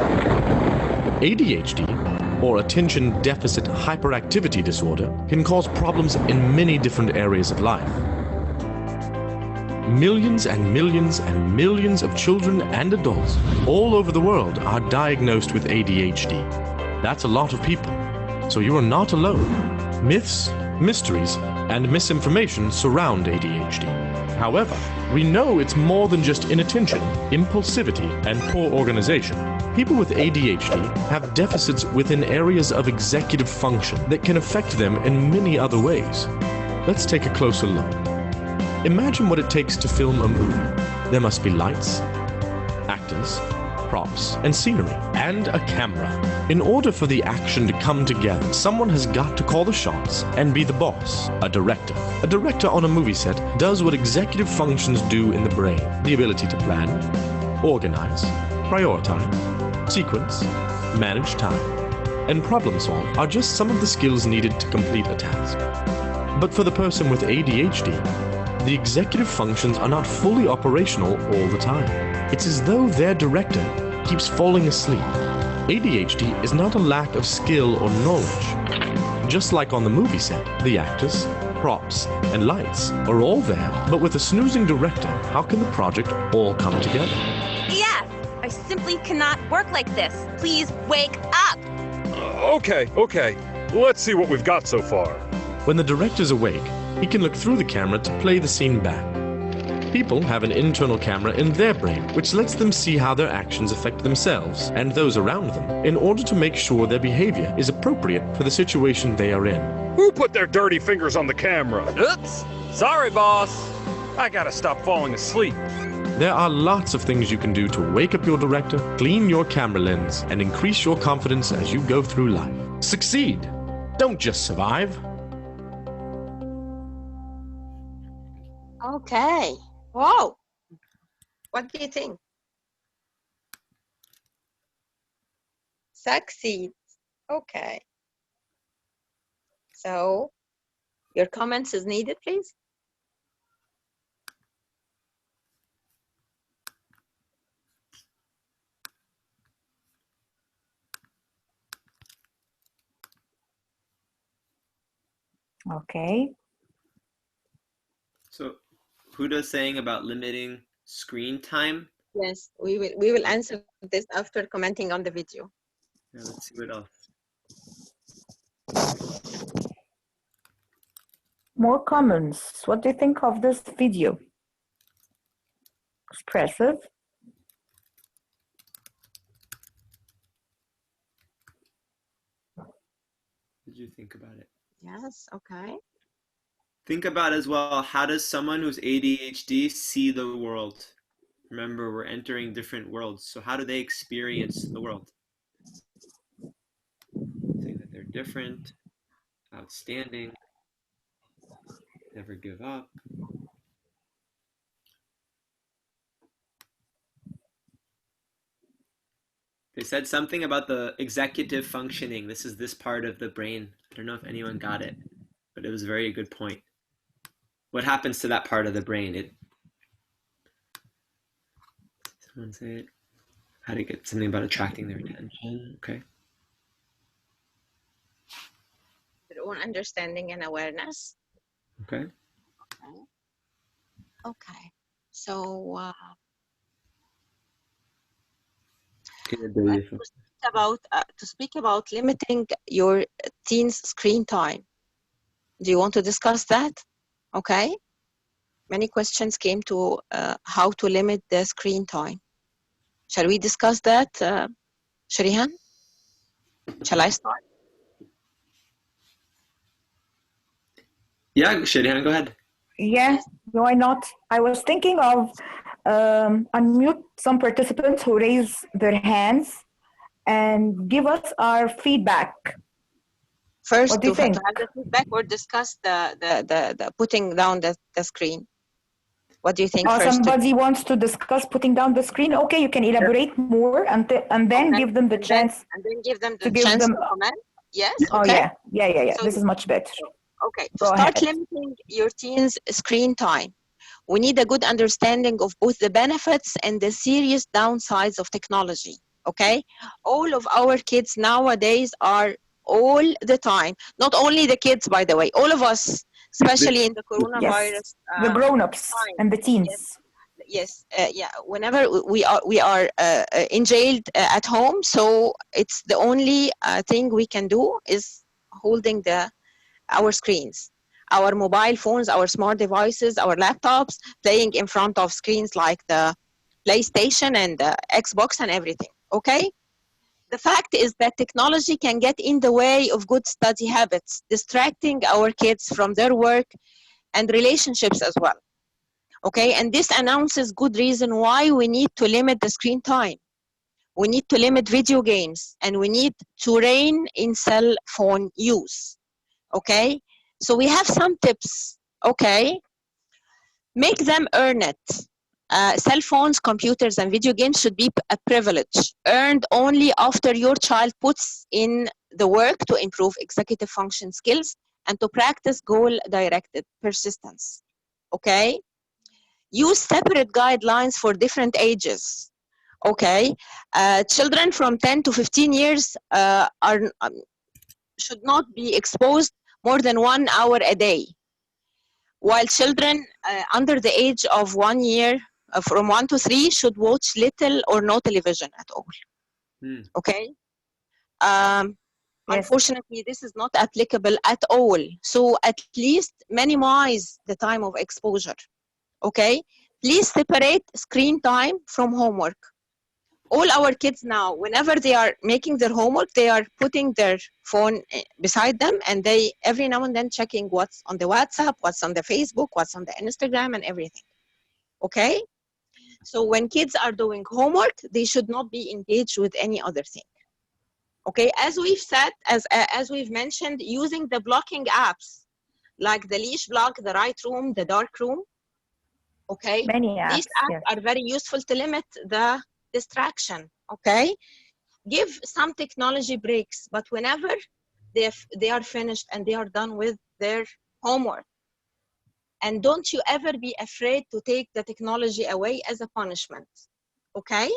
ADHD, or Attention Deficit Hyperactivity Disorder, can cause problems in many different areas of life. Millions and millions and millions of children and adults all over the world are diagnosed with ADHD. That's a lot of people, so you are not alone. Myths, mysteries, and misinformation surround ADHD. However, we know it's more than just inattention, impulsivity, and poor organization. People with ADHD have deficits within areas of executive function that can affect them in many other ways. Let's take a closer look. Imagine what it takes to film a movie. There must be lights, actors, props, and scenery, and a camera. In order for the action to come together, someone has got to call the shots and be the boss, a director. A director on a movie set does what executive functions do in the brain: the ability to plan, organize, prioritize, sequence, manage time, and problem solve are just some of the skills needed to complete a task. But for the person with ADHD, the executive functions are not fully operational all the time. It's as though their director keeps falling asleep. ADHD is not a lack of skill or knowledge. Just like on the movie set, the actors, props, and lights are all there, but with a snoozing director, how can the project all come together? Yeah, I simply cannot work like this. Please wake up. Okay. Let's see what we've got so far. When the director's awake, he can look through the camera to play the scene back. People have an internal camera in their brain, which lets them see how their actions affect themselves and those around them, in order to make sure their behavior is appropriate for the situation they are in. Who put their dirty fingers on the camera? Oops! Sorry, boss. I gotta stop falling asleep. There are lots of things you can do to wake up your director, clean your camera lens, and increase your confidence as you go through life. Succeed! Don't just survive. Okay. Wow. What do you think? Succeed. Okay. So, your comments is needed, please. Okay. So, Huda's saying about limiting screen time. Yes, we will answer this after commenting on the video. Yeah, let's see what else. More comments. What do you think of this video? Expressive. What did you think about it? Yes, okay. Think about as well, how does someone who's ADHD see the world? Remember, we're entering different worlds. So how do they experience the world? Say that they're different, outstanding, never give up. They said something about the executive functioning. This is this part of the brain. I don't know if anyone got it, but it was a very good point. What happens to that part of the brain? Someone say it. How to get something about attracting their attention. Okay. Their own understanding and awareness. Okay. Okay. So to speak about limiting your teen's screen time. Do you want to discuss that? Okay. Many questions came to how to limit the screen time. Shall we discuss that, Sharihan? Shall I start? Yeah, Sharihan, go ahead. Yeah, why not? I was thinking of unmute some participants who raise their hands and give us our feedback. First, what do you to think? have the feedback or discuss the putting down the screen. What do you think first? Somebody wants to discuss putting down the screen. Okay, you can elaborate more and then give them the chance. And then give them the to give chance them. to comment. Yes. Oh Okay. yeah. So, this is much better. Okay. To Go start ahead. limiting your teens' screen time, we need a good understanding of both the benefits and the serious downsides of technology. Okay. All of our kids nowadays are all the time. Not only the kids, by the way. All of us, especially in the coronavirus. Yes. The grown-ups and the teens. Yes, yeah. Whenever we are in jail at home, so it's the only thing we can do is holding our screens, our mobile phones, our smart devices, our laptops, playing in front of screens like the PlayStation and the Xbox and everything. Okay. The fact is that technology can get in the way of good study habits, distracting our kids from their work and relationships as well. Okay, and this announces good reason why we need to limit the screen time. We need to limit video games and we need to rein in cell phone use. Okay, so we have some tips. Okay, make them earn it. Cell phones, computers, and video games should be a privilege earned only after your child puts in the work to improve executive function skills and to practice goal-directed persistence. Okay. Use separate guidelines for different ages. Okay, children from 10 to 15 years should not be exposed more than 1 hour a day, while children under the age of 1 year, from 1 to 3, should watch little or no television at all. Okay. Unfortunately, this is not applicable at all. So at least minimize the time of exposure. Okay, please separate screen time from homework. All our kids now, whenever they are making their homework, they are putting their phone beside them and they every now and then checking what's on the WhatsApp, what's on the Facebook, what's on the Instagram and everything. Okay, so when kids are doing homework, they should not be engaged with any other thing. Okay, as we've said, as we've mentioned, using the blocking apps like the leash block, the right room, the dark room. Okay, these apps are very useful to limit the distraction. Okay, give some technology breaks, but whenever they are finished and they are done with their homework, and don't you ever be afraid to take the technology away as a punishment. Okay,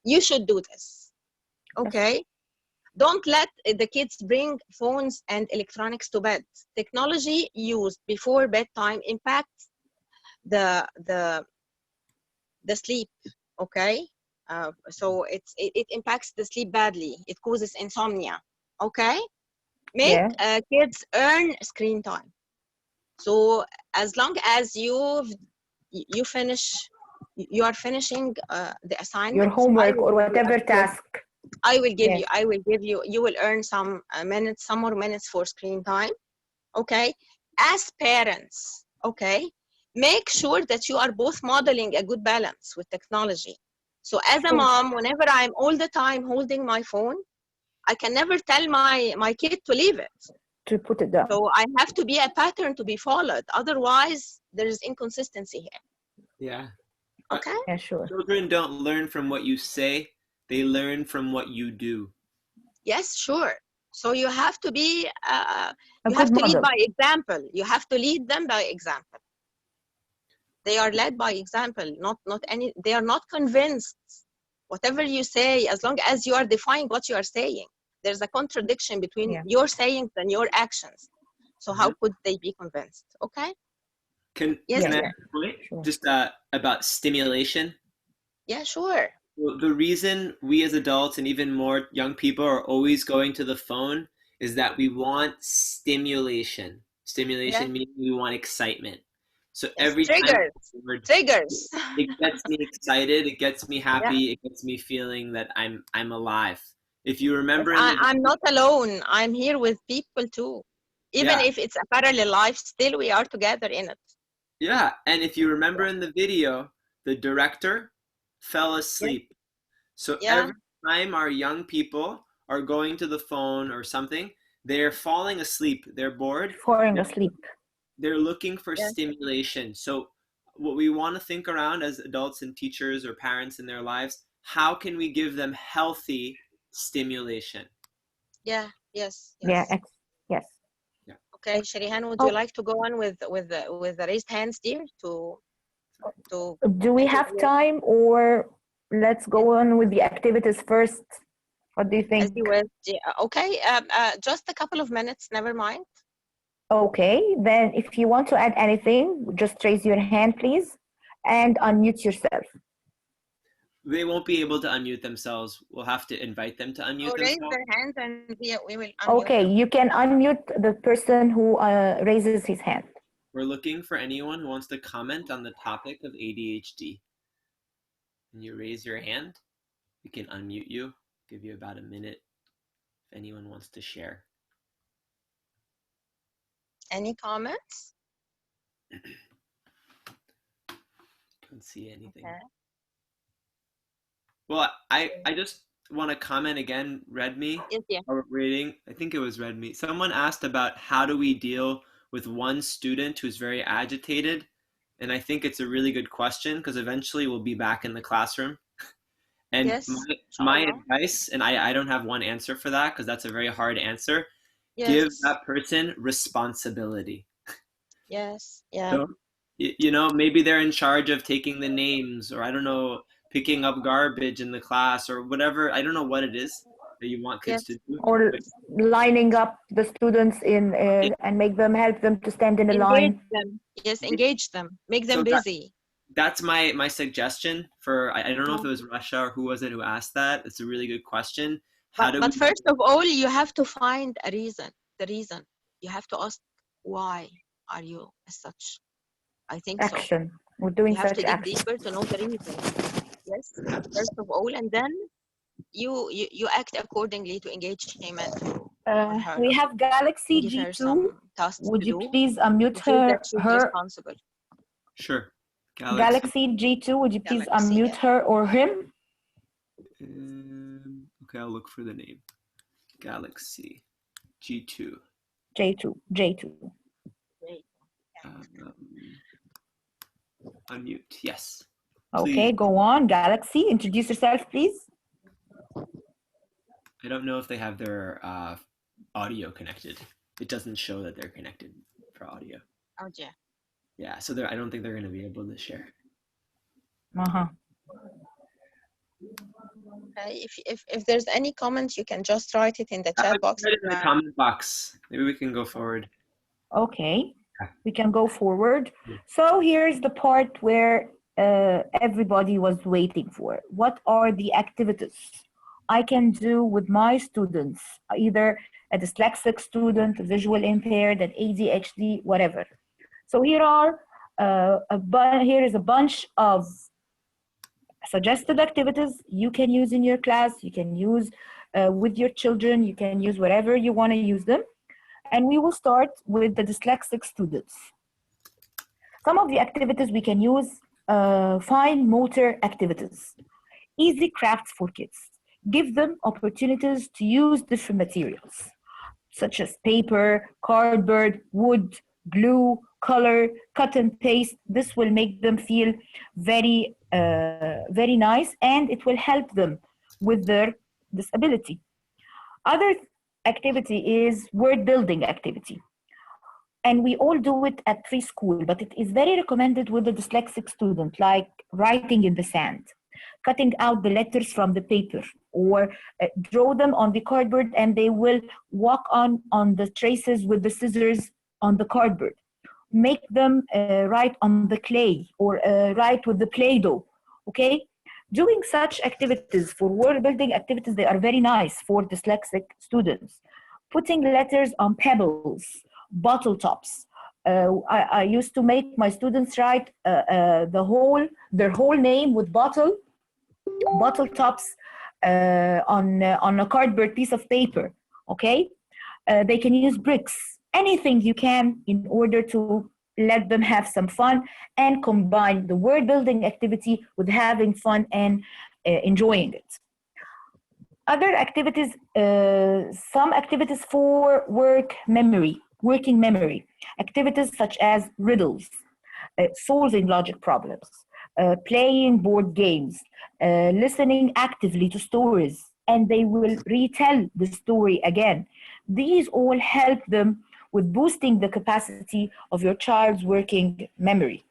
you should do this. Okay, don't let the kids bring phones and electronics to bed. Technology used before bedtime impacts the sleep. Okay, so it impacts the sleep badly. It causes insomnia. Okay, make kids earn screen time. So as long as you are finishing the assignment, your homework or whatever task, I will give you. You will earn some minutes, some more minutes for screen time. Okay, as parents. Okay, make sure that you are both modeling a good balance with technology. So as a mom, whenever I'm all the time holding my phone, I can never tell my kid to leave it. To put it down. So I have to be a pattern to be followed. Otherwise, there is inconsistency here. Yeah. Okay. Yeah, sure. Children don't learn from what you say. They learn from what you do. Yes, sure. So you have to be, you have to lead by example. You have to lead them by example. They are led by example, they are not convinced. Whatever you say, as long as you are defining what you are saying, there's a contradiction between your sayings and your actions. So how could they be convinced? Okay. Can I ask a point? Just about stimulation? Yeah, sure. Well, the reason we as adults and even more young people are always going to the phone is that we want stimulation. Stimulation means we want excitement. So every triggers. time Triggers. it gets me excited, it gets me happy, it gets me feeling that I'm alive. If you remember, I'm not alone. I'm here with people too. Even if it's a parallel life, still we are together in it. Yeah, and if you remember in the video, the director fell asleep. So every time our young people are going to the phone or something, they're falling asleep. They're bored. Falling asleep. They're looking for stimulation. So what we want to think around as adults and teachers or parents in their lives, how can we give them healthy stimulation? Yeah, yes. Yes. Okay, Sharihan, would you like to go on with the raised hands, dear? To do we have time, or let's go on with the activities first? What do you think? Okay, just a couple of minutes, never mind. Okay, then if you want to add anything, just raise your hand, please, and unmute yourself. They won't be able to unmute themselves. We'll have to invite them to unmute themselves. Raise their hands and we will unmute Okay, them. you can unmute the person who raises his hand. We're looking for anyone who wants to comment on the topic of ADHD. When you raise your hand, we can unmute you. Give you about a minute if anyone wants to share. Any comments? Don't see anything. Okay. Well, I just want to comment again, Redme, or reading, I think it was Redme. Someone asked about how do we deal with one student who's very agitated, and I think it's a really good question because eventually we'll be back in the classroom. And my advice, and I don't have one answer for that because that's a very hard answer, give that person responsibility. Yes, yeah. So, you know, maybe they're in charge of taking the names, or I don't know, picking up garbage in the class or whatever. I don't know what it is that you want kids to do. Or lining up the students in and make them, help them to stand in a line. Them. Yes, engage them. Make them busy. That's my suggestion for, I don't know if it was Russia or who was it who asked that. It's a really good question. But first of all, you have to find a reason. The reason. You have to ask, why are you as such? I think action. We're doing you have such to dig action. deeper to know the reason. Yes, first of all, and then you act accordingly to engage him and to her. We have Galaxy G2. Would you please unmute her? Responsible. Sure. Galaxy G2, would you please unmute her or him? Okay, I'll look for the name. Galaxy G2. J2. Unmute, yes. Okay, go on. Galaxy, introduce yourself, please. I don't know if they have their audio connected. It doesn't show that they're connected for audio. Oh, yeah. Yeah, so I don't think they're going to be able to share. If there's any comments, you can just write it in the chat box. Write it in the comment box. Maybe we can go forward. Okay, we can go forward. So here's the part where everybody was waiting for. What are the activities I can do with my students, either a dyslexic student, a visual impaired, an ADHD, whatever. So here are here is a bunch of suggested activities you can use in your class, you can use with your children, you can use wherever you want to use them. And we will start with the dyslexic students. Some of the activities we can use, fine motor activities, easy crafts for kids. Give them opportunities to use different materials, such as paper, cardboard, wood, glue, color, cut and paste. This will make them feel very, very nice, and it will help them with their disability. Other activity is word building activity. And we all do it at preschool, but it is very recommended with a dyslexic student, like writing in the sand, cutting out the letters from the paper, or draw them on the cardboard and they will walk on the traces with the scissors on the cardboard. Make them write on the clay, or write with the Play-Doh, okay? Doing such activities for word building activities, they are very nice for dyslexic students. Putting letters on pebbles, bottle tops, I used to make my students write their whole name with bottle tops on a cardboard piece of paper. Okay, they can use bricks, anything you can, in order to let them have some fun and combine the word building activity with having fun and enjoying it. Other activities, some activities for working memory, activities such as riddles, solving logic problems, playing board games, listening actively to stories, and they will retell the story again. These all help them with boosting the capacity of your child's working memory.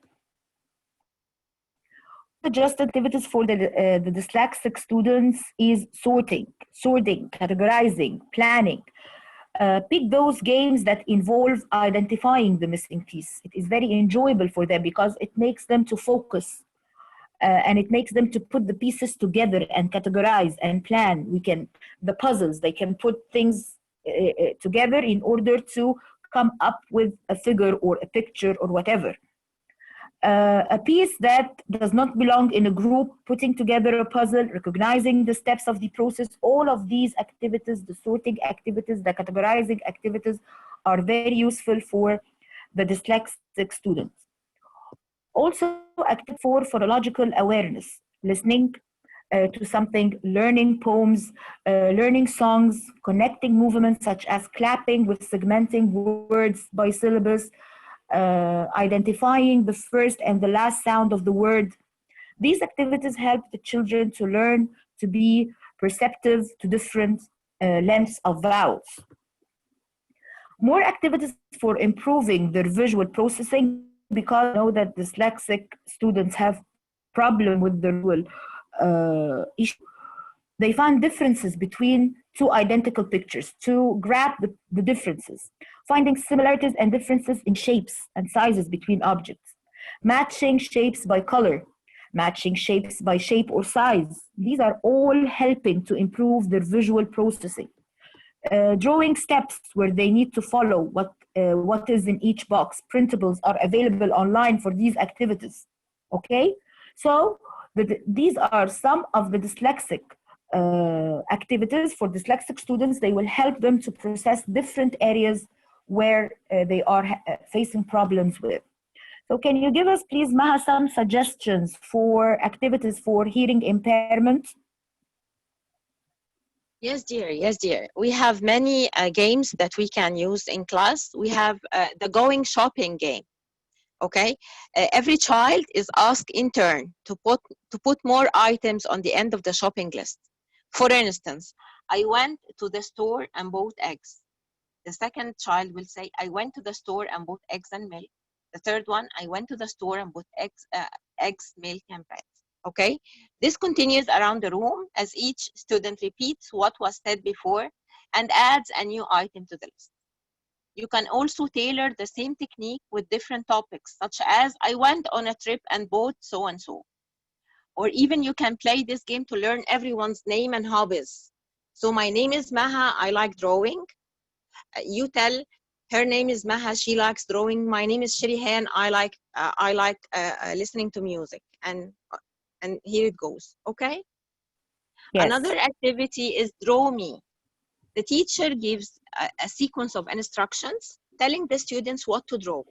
Suggested activities for the dyslexic students is sorting, categorizing, planning. Pick those games that involve identifying the missing piece. It is very enjoyable for them because it makes them to focus and it makes them to put the pieces together and categorize and plan. The puzzles, they can put things together in order to come up with a figure or a picture or whatever. A piece that does not belong in a group, putting together a puzzle, recognizing the steps of the process, all of these activities, the sorting activities, the categorizing activities, are very useful for the dyslexic students. Also, active for phonological awareness, listening to something, learning poems, learning songs, connecting movements such as clapping with segmenting words by syllables, identifying the first and the last sound of the word. These activities help the children to learn to be perceptive to different lengths of vowels. More activities for improving their visual processing, because I know that dyslexic students have problem with their visual issue. They find differences between two identical pictures. To grab the differences, finding similarities and differences in shapes and sizes between objects, matching shapes by color, matching shapes by shape or size. These are all helping to improve their visual processing. Drawing steps where they need to follow what is in each box. Printables are available online for these activities. Okay, so these are some of the dyslexic activities for dyslexic students. They will help them to process different areas where they are facing problems with. So can you give us, please, Maha, some suggestions for activities for hearing impairment? Yes, dear. Yes, dear. We have many games that we can use in class. We have the going shopping game. Okay, every child is asked in turn to put more items on the end of the shopping list. For instance, I went to the store and bought eggs. The second child will say, I went to the store and bought eggs and milk. The third one, I went to the store and bought eggs, milk, and bread. Okay, this continues around the room as each student repeats what was said before and adds a new item to the list. You can also tailor the same technique with different topics, such as I went on a trip and bought so and so. Or even you can play this game to learn everyone's name and hobbies. So my name is Maha, I like drawing. You tell her name is Maha, she likes drawing. My name is Shirihan, I like listening to music. And here it goes, okay? Yes. Another activity is Draw Me. The teacher gives a sequence of instructions telling the students what to draw.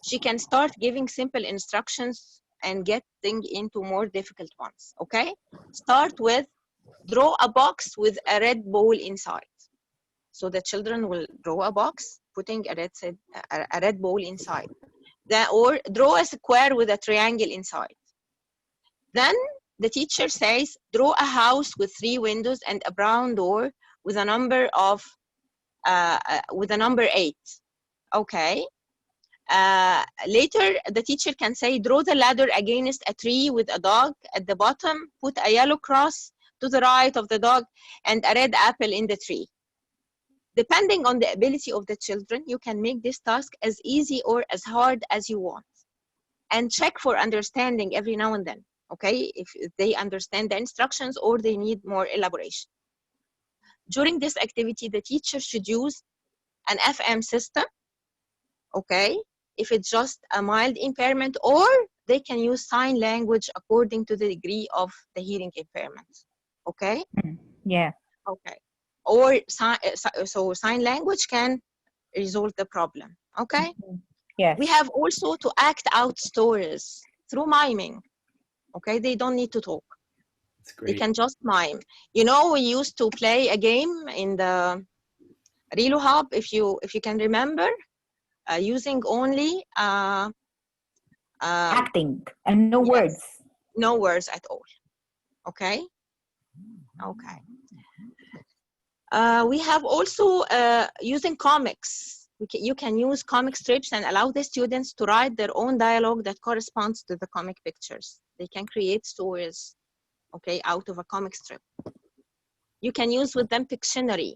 She can start giving simple instructions and getting into more difficult ones, okay? Start with draw a box with a red ball inside. So the children will draw a box, putting a red ball inside. Or draw a square with a triangle inside. Then the teacher says, draw a house with 3 windows and a brown door with a number 8. Okay. Later, the teacher can say, draw the ladder against a tree with a dog at the bottom, put a yellow cross to the right of the dog and a red apple in the tree. Depending on the ability of the children, you can make this task as easy or as hard as you want. And check for understanding every now and then, okay? If they understand the instructions or they need more elaboration. During this activity, the teacher should use an FM system, okay? if it's just a mild impairment, or they can use sign language according to the degree of the hearing impairment. Okay? Yeah. Okay. Or so sign language can resolve the problem. Okay? Yes. We have also to act out stories through miming. Okay? They don't need to talk. That's great. They can just mime. You know, we used to play a game in the Relo Hub, if you can remember, using only acting and no words. No words at all. Okay? Okay. We have also using comics. You can use comic strips and allow the students to write their own dialogue that corresponds to the comic pictures. They can create stories, okay, out of a comic strip. You can use with them Pictionary.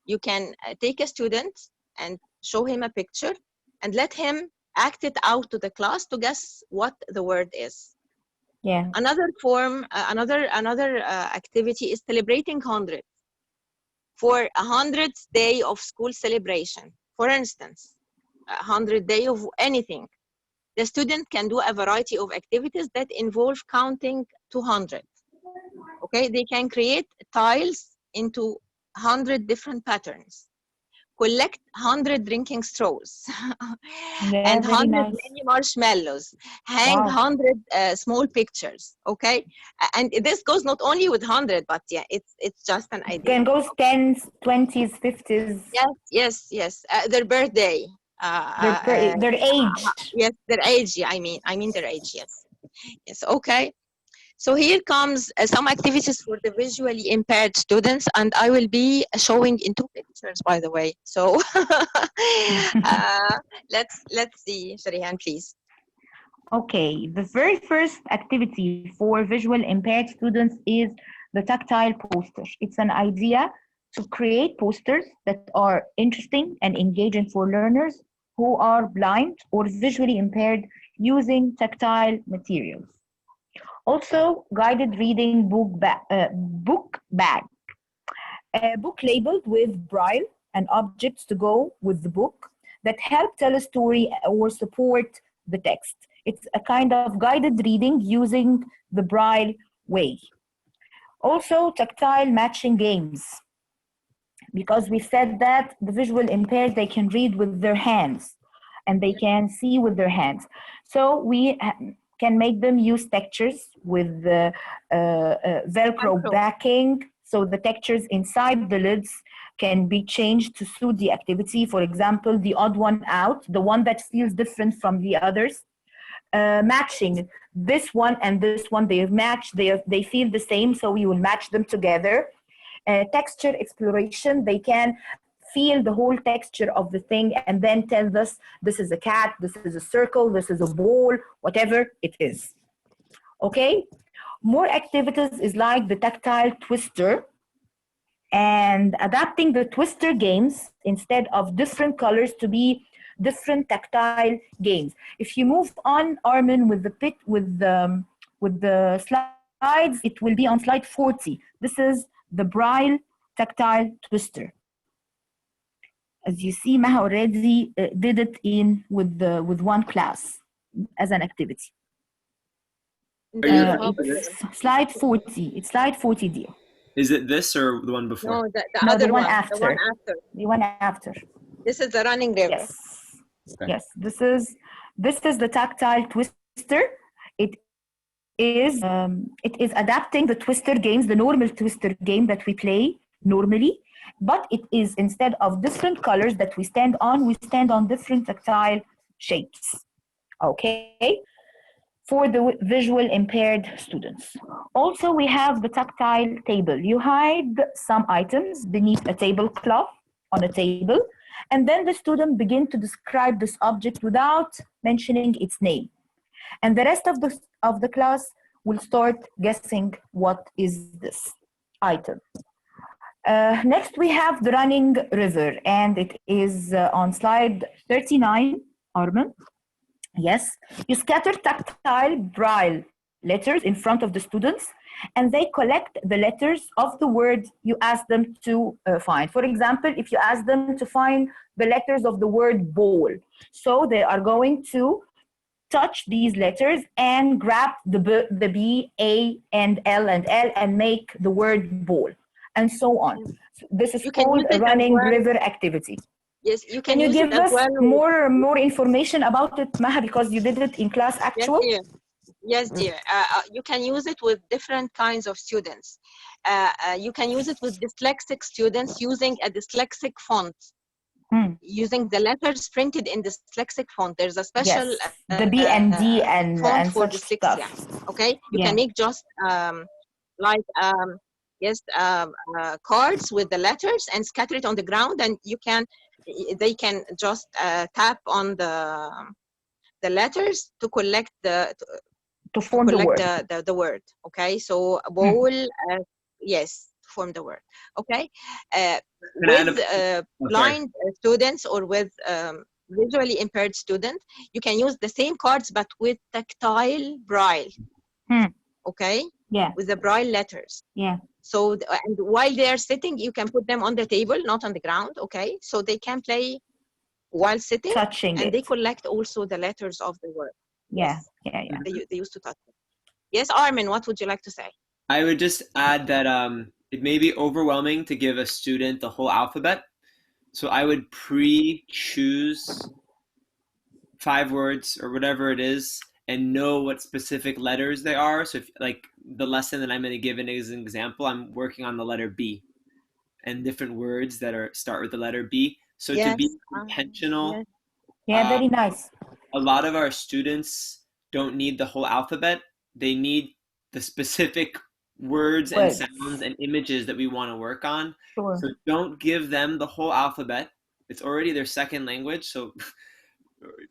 You can take a student and show him a picture and let him act it out to the class to guess what the word is. Yeah. Another form, another activity is celebrating 100. For 100th day of school celebration, for instance, 100th day of anything, the student can do a variety of activities that involve counting to 100. Okay, they can create tiles into 100 different patterns, collect 100 drinking straws, and 100 mini marshmallows, hang 100 small pictures. Okay, and this goes not only with 100, but yeah, it's just an idea. It can go 10s, 20s, 50s. Yes. Their birthday. Their age. Yes, their age. Yeah, I mean their age. Yes. Okay. So here comes some activities for the visually impaired students, and I will be showing in 2 pictures, by the way. So let's see, Sharihan, please. Okay, the very first activity for visual impaired students is the tactile poster. It's an idea to create posters that are interesting and engaging for learners who are blind or visually impaired using tactile materials. Also, guided reading book bag. A book labeled with braille and objects to go with the book that help tell a story or support the text. It's a kind of guided reading using the braille way. Also, tactile matching games, because we said that the visual impaired, they can read with their hands and they can see with their hands. So we can make them use textures with the Velcro backing, so the textures inside the lids can be changed to suit the activity. For example, the odd one out, the one that feels different from the others. Matching this one and this one, they match, they feel the same, so we will match them together. Texture exploration, they can feel the whole texture of the thing and then tell us this is a cat, this is a circle, this is a ball, whatever it is. Okay, more activities is like the tactile twister and adapting the twister games instead of different colors to be different tactile games. If you move on, Armin, with the slides, it will be on slide 40. This is the braille tactile twister. As you see, Maha already did it with one class as an activity. Slide 40. It's slide 40, dear. Is it this or the one before? No, the other one. After. The one after. The one after. This is the running river. Yes. Okay. Yes. This is the tactile twister. It is adapting the twister games, the normal twister game that we play normally, but it is, instead of different colors that we stand on different tactile shapes. Okay, for the visual impaired students. Also, we have the tactile table. You hide some items beneath a tablecloth on a table, and then the student begin to describe this object without mentioning its name. And the rest of the class will start guessing what is this item. Next, we have the running river, and it is on slide 39, Armin. Yes, you scatter tactile braille letters in front of the students, and they collect the letters of the word you ask them to find. For example, if you ask them to find the letters of the word ball, so they are going to touch these letters and grab the B, A, and L and make the word ball, and so on. So this is called a running river activity. Yes, you Can you use give it as us well. more information about it, Maha, because you did it in class actual? Yes, dear. Yes, dear. You can use it with different kinds of students. You can use it with dyslexic students using a dyslexic font. Using the letters printed in dyslexic font. There's a special the B and D font and for such dyslexia. stuff. Okay, you can make just like cards with the letters and scatter it on the ground, and they can just tap on the letters to collect to form the word. The word. Okay, so bowl, yes, form the word. Okay, with blind students or with visually impaired students, you can use the same cards but with tactile braille. Okay, with the braille letters. So and while they are sitting, you can put them on the table, not on the ground. Okay, so they can play while sitting, touching and it. they collect also the letters of the word. Yeah. They used to touch it. Yes, Armin, what would you like to say? I would just add that it may be overwhelming to give a student the whole alphabet. So I would pre-choose 5 words or whatever it is and know what specific letters they are. So if like the lesson that I'm going to give as an example, I'm working on the letter B and different words that start with the letter B. So to be intentional. Very nice. A lot of our students don't need the whole alphabet. They need the specific words and sounds and images that we want to work on. Sure. So don't give them the whole alphabet. It's already their second language. So,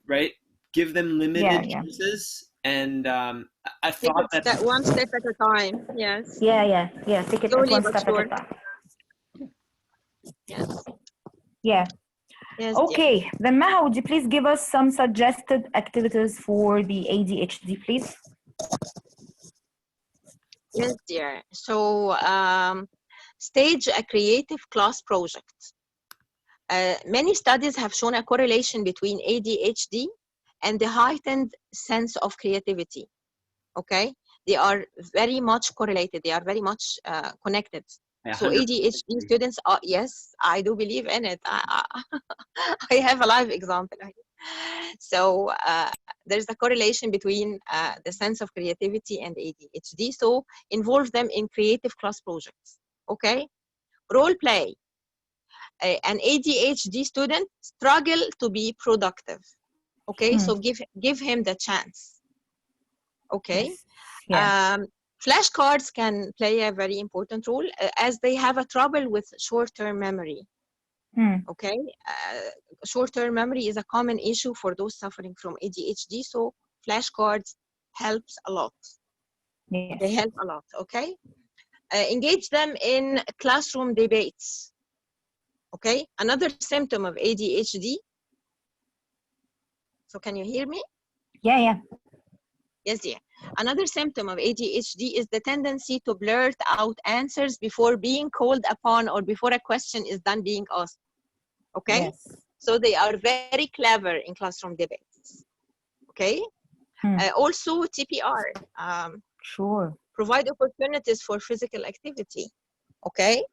right, give them limited choices. And I thought that one step at a time. Yes. Yeah. Take it slowly, one step at a time. Yes. Yeah. Yes, okay, then Maha, would you please give us some suggested activities for the ADHD, please? Yes, dear. So stage a creative class project. Many studies have shown a correlation between ADHD and the heightened sense of creativity. Okay, they are very much correlated. They are very much connected. So ADHD students are, yes, I do believe in it. I have a live example. So there's a correlation between the sense of creativity and ADHD. So involve them in creative class projects. Okay, role play. An ADHD student struggle to be productive. Okay, so give him the chance. Okay. Flashcards can play a very important role as they have a trouble with short-term memory. Okay, short-term memory is a common issue for those suffering from ADHD, so flashcards helps a lot. They help a lot. Okay, engage them in classroom debates. Okay, another symptom of ADHD. So can you hear me? Yeah. Yes, dear. Another symptom of ADHD is the tendency to blurt out answers before being called upon or before a question is done being asked. Okay? So they are very clever in classroom debates. Okay? Also, TPR. Sure. Provide opportunities for physical activity. Okay?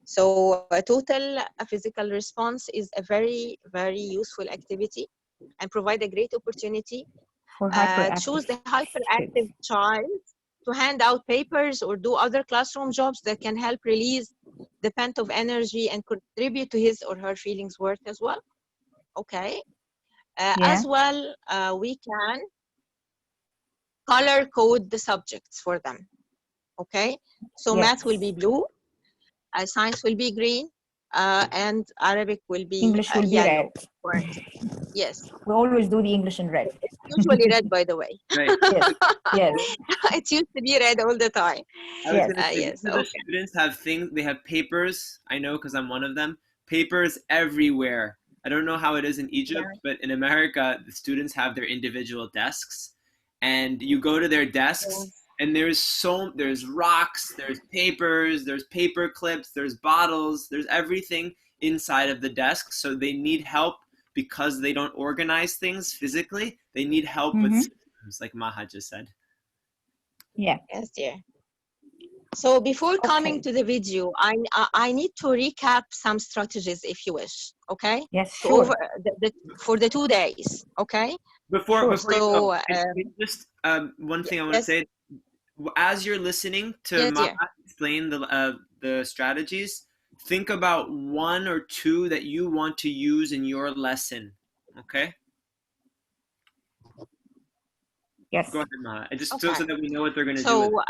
So a total physical response is a very, very useful activity and provide a great opportunity. Choose the hyperactive child to hand out papers or do other classroom jobs that can help release the pent-up energy and contribute to his or her feelings worth as well. Okay. As well, we can color code the subjects for them. Okay. So math will be blue, science will be green, and Arabic will be English will be yellow. red. Yes. We always do the English in red. It's usually red, by the way. Right. Yes. It used to be red all the time. I was going to say, the students have things, they have papers, I know because I'm one of them, papers everywhere. I don't know how it is in Egypt, but in America, the students have their individual desks, and you go to their desks, And there's rocks, there's papers, there's paper clips, there's bottles, there's everything inside of the desk. So they need help because they don't organize things physically. They need help with systems, like Maha just said. Yeah. Yes, dear. So before coming to the video, I need to recap some strategies if you wish, okay? Yes, so sure. Over for the 2 days, okay? Before you go, just one thing I want to yes. say. As you're listening to Maha explain the strategies, think about 1 or 2 that you want to use in your lesson, okay? Yes. Go ahead, Maha. Just so that we know what they're going to do. So,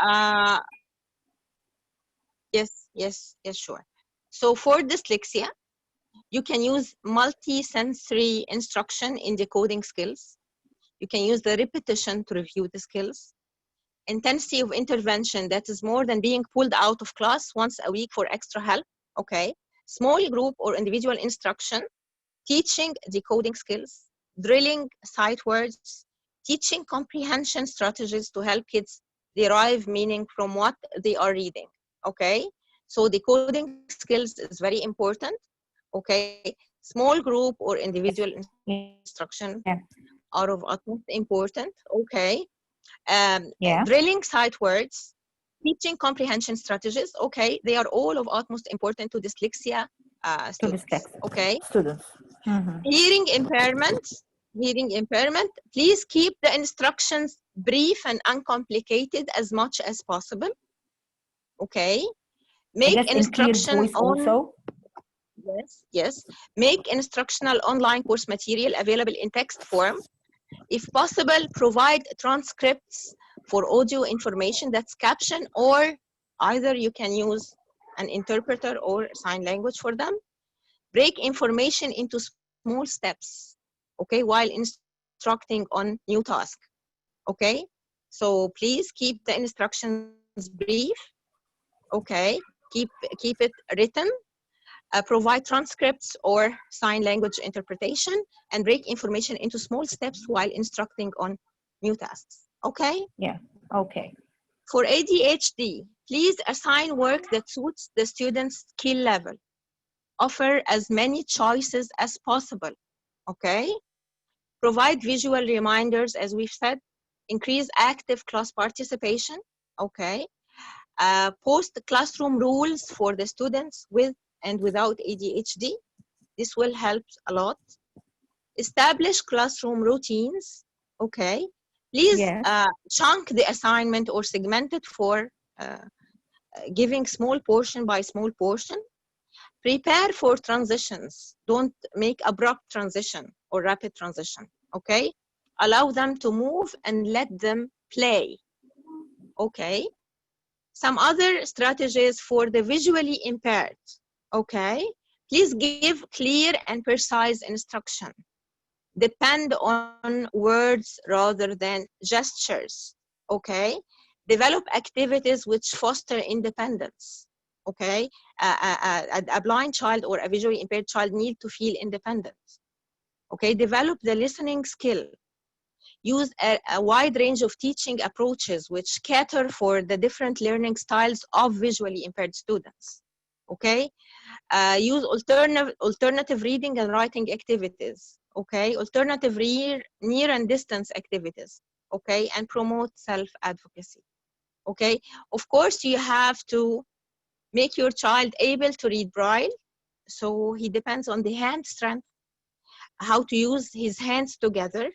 yes, sure. So for dyslexia, you can use multi-sensory instruction in decoding skills. You can use the repetition to review the skills. Intensity of intervention, that is more than being pulled out of class once a week for extra help, okay? Small group or individual instruction, teaching decoding skills, drilling sight words, teaching comprehension strategies to help kids derive meaning from what they are reading, okay? So decoding skills is very important, okay? Small group or individual instruction are of utmost important, okay? Drilling sight words, teaching comprehension strategies, okay? They are all of utmost important to dyslexia students, okay? Hearing impairment, please keep the instructions brief and uncomplicated as much as possible, okay? Make instruction on yes. Make instructional online course material available in text form. If possible, provide transcripts for audio information that's captioned, or either you can use an interpreter or sign language for them. Break information into small steps, okay, while instructing on new task, okay? So please keep the instructions brief, okay? Keep it written. Provide transcripts or sign language interpretation, and break information into small steps while instructing on new tasks, okay? Yeah, okay. For ADHD, please assign work that suits the student's skill level. Offer as many choices as possible, okay? Provide visual reminders, as we've said. Increase active class participation, okay? Post classroom rules for the students with and without ADHD. This will help a lot. Establish classroom routines, okay? Please chunk the assignment or segment it for giving small portion by small portion. Prepare for transitions. Don't make abrupt transition or rapid transition, okay? Allow them to move and let them play, okay? Some other strategies for the visually impaired, okay? Please give clear and precise instruction. Depend on words rather than gestures, okay? Develop activities which foster independence, okay? A blind child or a visually impaired child need to feel independent, okay? Develop the listening skill. Use a wide range of teaching approaches which cater for the different learning styles of visually impaired students, okay? Use alternative reading and writing activities, okay? Alternative near and distance activities, okay? And promote self-advocacy, okay? Of course, you have to make your child able to read Braille, so he depends on the hand strength, how to use his hands together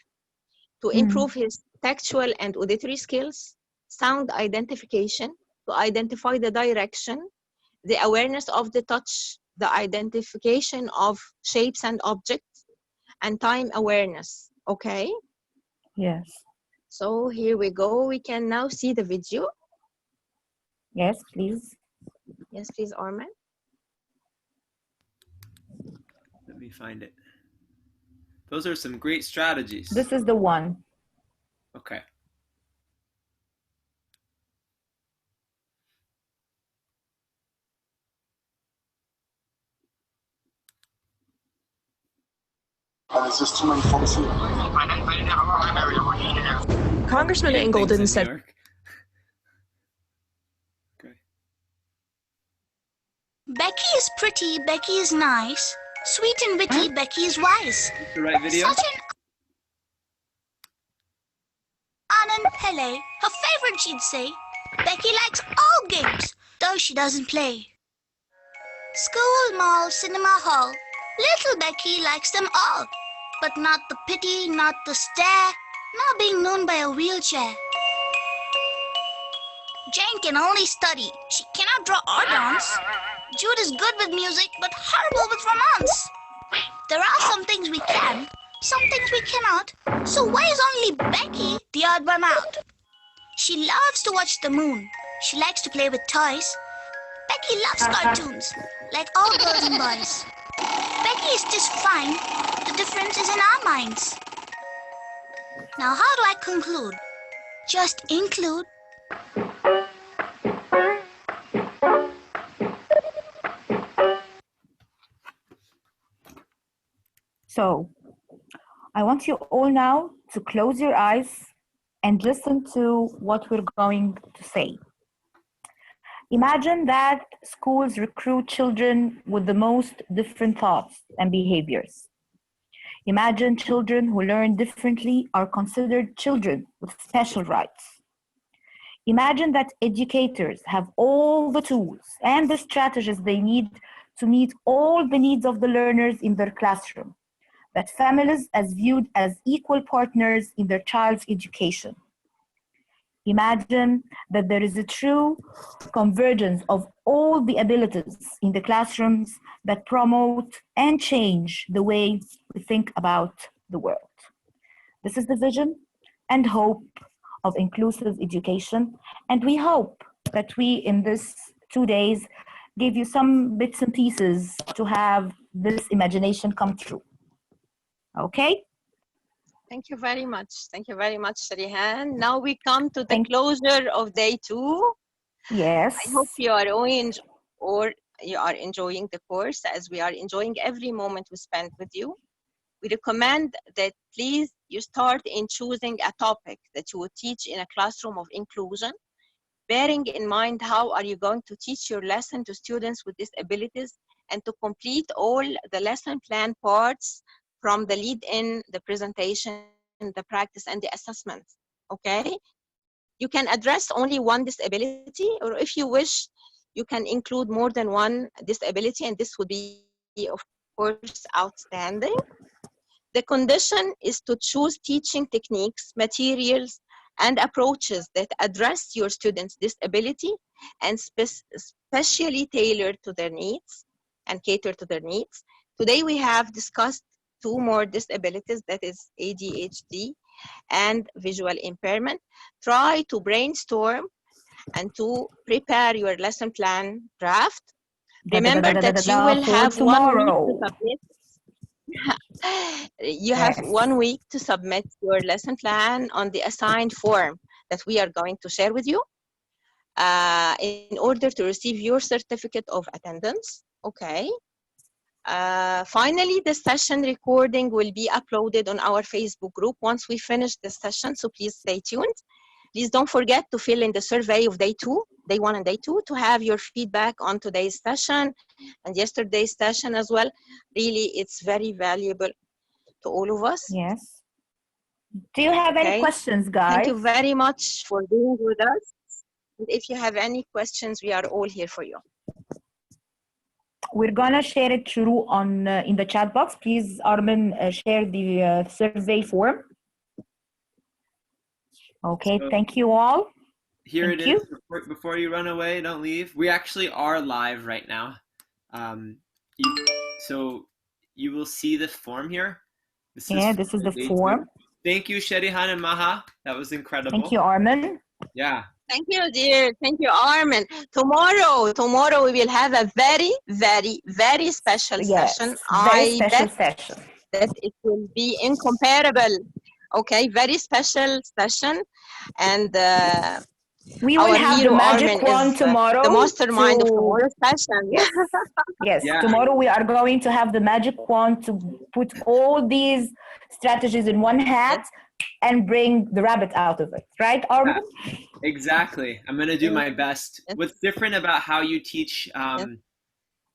to improve his tactual and auditory skills, sound identification, to identify the direction, the awareness of the touch, the identification of shapes and objects, and time awareness, okay? Yes. So here we go. We can now see the video. Yes, please. Yes, please, Arman. Let me find it. Those are some great strategies. This is the one. Okay. There's just too many folks here. Congressman Ingleton said Becky is pretty, Becky is nice. Sweet and witty, Becky is wise. The right video? Such an Anand Pele, her favorite she'd say. Becky likes all games, though she doesn't play. School, mall, cinema hall. Little Becky likes them all. But not the pity, not the stare, not being known by a wheelchair. Jane can only study. She cannot draw or dance. Jude is good with music, but horrible with romance. There are some things we can, some things we cannot. So why is only Becky the odd one out? She loves to watch the moon. She likes to play with toys. Becky loves cartoons, like all girls and boys. Becky is just fine. The difference is in our minds. Now how do I conclude? Just include. So, I want you all now to close your eyes and listen to what we're going to say. Imagine that schools recruit children with the most different thoughts and behaviors. Imagine children who learn differently are considered children with special rights. Imagine that educators have all the tools and the strategies they need to meet all the needs of the learners in their classroom. That families are viewed as equal partners in their child's education. Imagine that there is a true convergence of all the abilities in the classrooms that promote and change the way we think about the world. This is the vision and hope of inclusive education, and we hope that we, in this 2 days, gave you some bits and pieces to have this imagination come true. Okay? Thank you very much. Thank you very much, Sharihan. Now we come to the closure of day 2. Yes. I hope you are enjoying the course as we are enjoying every moment we spend with you. We recommend that please you start in choosing a topic that you would teach in a classroom of inclusion, bearing in mind how are you going to teach your lesson to students with disabilities and to complete all the lesson plan parts from the lead-in, the presentation, the practice, and the assessment, okay? You can address only one disability, or if you wish, you can include more than one disability, and this would be, of course, outstanding. The condition is to choose teaching techniques, materials, and approaches that address your students' disability and specially tailored to their needs and cater to their needs. Today we have discussed 2 more disabilities, that is ADHD and visual impairment. Try to brainstorm and to prepare your lesson plan draft. Remember that you will have 1 week to submit. You have 1 week to submit your lesson plan on the assigned form that we are going to share with you in order to receive your certificate of attendance. Okay. Finally, the session recording will be uploaded on our Facebook group once we finish the session, so please stay tuned. Please don't forget to fill in the survey of day 2, day 1 and day 2, to have your feedback on today's session and yesterday's session as well. Really, it's very valuable to all of us. Yes. Do you have any questions, guys? Thank you very much for being with us. And if you have any questions, we are all here for you. We're gonna share it through on in the chat box. Please, Armin, share the survey form. Okay, so thank you all. Here it is. Before you run away, don't leave. We actually are live right now. So you will see the form here. This is the form. Thank you, Sharihan and Maha. That was incredible. Thank you, Armin. Yeah. Thank you, dear. Thank you, Armin. Tomorrow we will have a very, very, very special session. Very special session. That it will be incomparable. Okay, very special session. And we will have the magic wand tomorrow. The mastermind of tomorrow's session. Yes, tomorrow we are going to have the magic wand to put all these strategies in one hat and bring the rabbit out of it, right, Armin? Exactly. I'm going to do my best. What's different about how you teach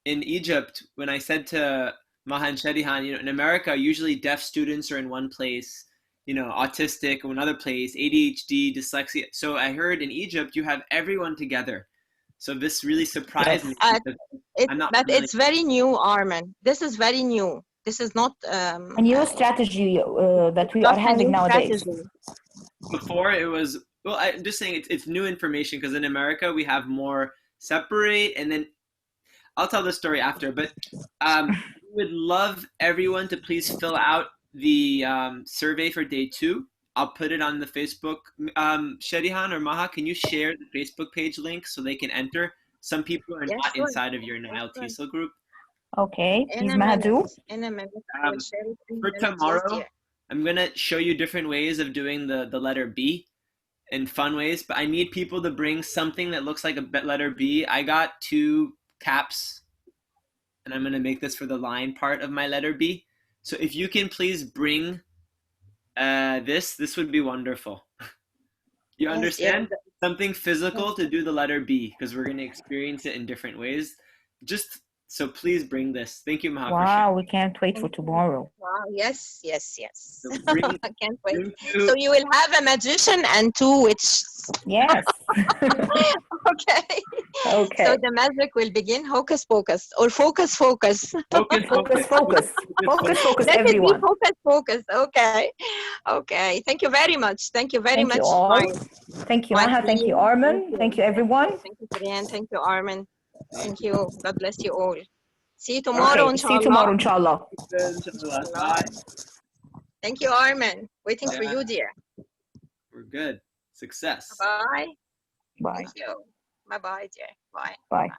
in Egypt, when I said to Maha and Shadihan, you know, in America, usually deaf students are in one place, you know, autistic in another place, ADHD, dyslexia. So I heard in Egypt, you have everyone together. So this really surprised me. I'm not but familiar. it's very new, Armin. This is very new. This is not a new strategy that we are just a having new nowadays. strategy. Before it was, well, I'm just saying it's new information because in America we have more separate, and then I'll tell the story after. But we would love everyone to please fill out the survey for day 2. I'll put it on the Facebook. Shadihan or Maha, can you share the Facebook page link so they can enter? Some people are not inside of your NILE TESOL group. Okay, In please, a Maha, minute. do. In a minute. I will share it in a For minute. Yes, tomorrow, dear. I'm going to show you different ways of doing the letter B in fun ways, but I need people to bring something that looks like a letter B. I got 2 caps, and I'm going to make this for the line part of my letter B. So if you can please bring this would be wonderful. You understand? Something physical to do the letter B, because we're going to experience it in different ways. Just so please bring this. Thank you, Maha. Wow, we can't wait for tomorrow. Wow, yes. So bring, I can't wait. So you will have a magician and 2 witches. Yes. Okay. Okay. So the magic will begin. Hocus pocus or focus. Focus, focus, Let everyone. it be focus. Okay. Okay. Thank you very much. Thank you very Thank much. you all. Thank you, Maha. Thank you, Armin. Thank you, everyone. Thank you, Brian. Thank you, Armin. Thank you. God bless you all. See you tomorrow, Okay, inshallah. see you tomorrow, inshallah. Bye. Thank you, Armin. Waiting for Yeah. you, dear. We're good. Success. Bye. Bye. Thank you. Bye-bye, dear. Bye. Bye.